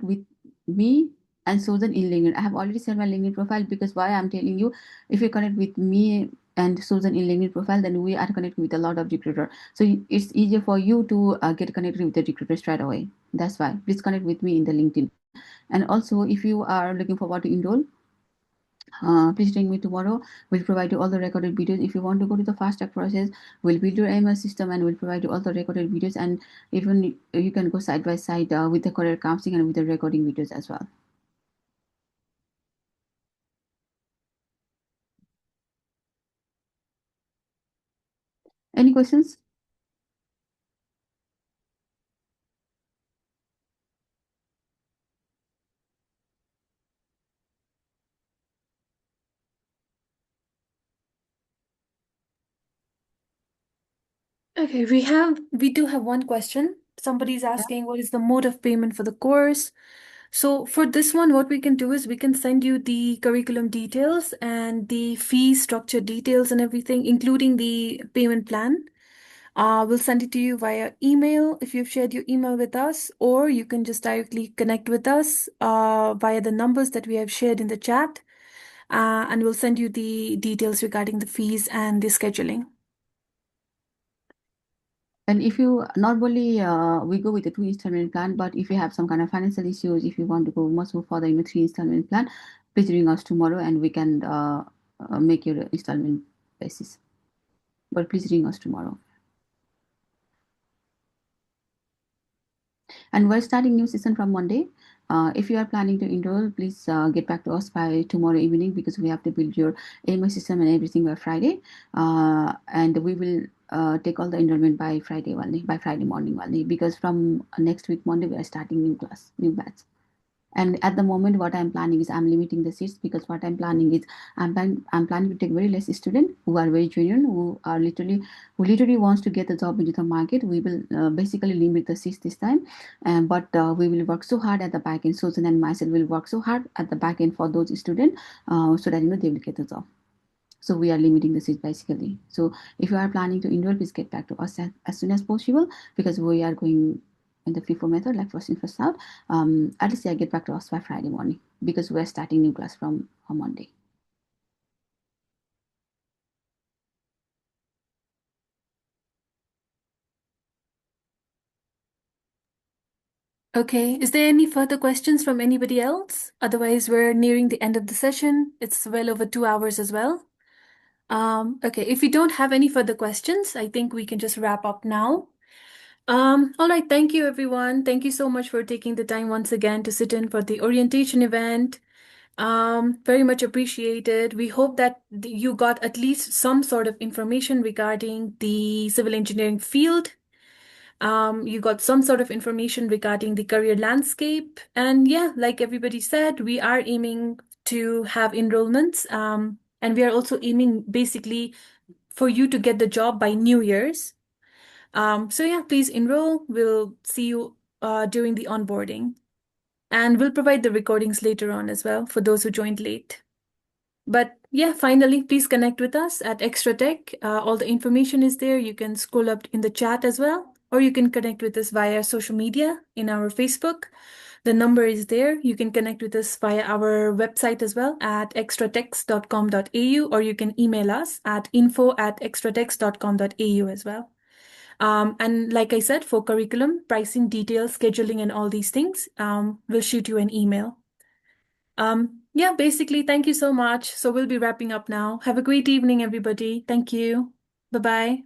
with me and Susan in LinkedIn. I have already shared my LinkedIn profile, because why I'm telling you, if you connect with me and Susan in LinkedIn profile, then we are connected with a lot of recruiter. So it's easier for you to get connected with the recruiter straight away. That's why please connect with me in the LinkedIn. And also, if you are looking forward to enroll, please ring me tomorrow. We'll provide you all the recorded videos. If you want to go to the fast track process, we'll build your AMS system and we'll provide you all the recorded videos. And even you can go side by side with the career counseling and with the recording videos as well. Any questions? Okay, we do have one question. Somebody's asking, what is the mode of payment for the course? So for this one, what we can do is we can send you the curriculum details and the fee structure details and everything, including the payment plan. We'll send it to you via email if you've shared your email with us, or you can just directly connect with us via the numbers that we have shared in the chat, and we'll send you the details regarding the fees and the scheduling. And if you normally we go with the 2 installment plan, but if you have some kind of financial issues, if you want to go much more further in the 3 installment plan, please ring us tomorrow and we can make your installment basis. But please ring us tomorrow. And we're starting new season from Monday. If you are planning to enroll, please get back to us by tomorrow evening, because we have to build your AMS system and everything by Friday. And we will take all the enrollment by Friday morning only, because from next week Monday we are starting new batch. And at the moment, what I'm planning is I'm limiting the seats, because what I'm planning is I'm planning to take very less students who are very genuine, who literally wants to get the job into the market. We will basically limit the seats this time, but we will work so hard at the back end. Susan and myself will work so hard at the back end for those students, so that they will get the job. So we are limiting the seats basically. So if you are planning to enroll, please get back to us as soon as possible, because we are going in the FIFO method, like first in, first out. At least get back to us by Friday morning, because we're starting new class from Monday. Okay, is there any further questions from anybody else? Otherwise, we're nearing the end of the session. It's well over 2 hours as well. Okay, if we don't have any further questions, I think we can just wrap up now. All right, thank you everyone. Thank you so much for taking the time once again to sit in for the orientation event. Very much appreciated. We hope that you got at least some sort of information regarding the civil engineering field. You got some sort of information regarding the career landscape. And yeah, like everybody said, we are aiming to have enrollments. And we are also aiming basically for you to get the job by New Year's. So yeah, please enroll. We'll see you during the onboarding. And we'll provide the recordings later on as well for those who joined late. But yeah, finally, please connect with us at 𝐸𝑥𝑡𝑟𝑎𝑡𝑒𝑐ℎ. All the information is there. You can scroll up in the chat as well, or you can connect with us via social media in our Facebook. The number is there. You can connect with us via our website as well at 𝐸𝑥𝑡𝑟𝑎𝑡𝑒𝑐ℎ.com.au, or you can email us at info@𝐸𝑥𝑡𝑟𝑎𝑡𝑒𝑐ℎ.com.au as well. And like I said, for curriculum, pricing, details, scheduling, and all these things, we'll shoot you an email. Yeah, basically, thank you so much. So we'll be wrapping up now. Have a great evening, everybody. Thank you. Bye-bye.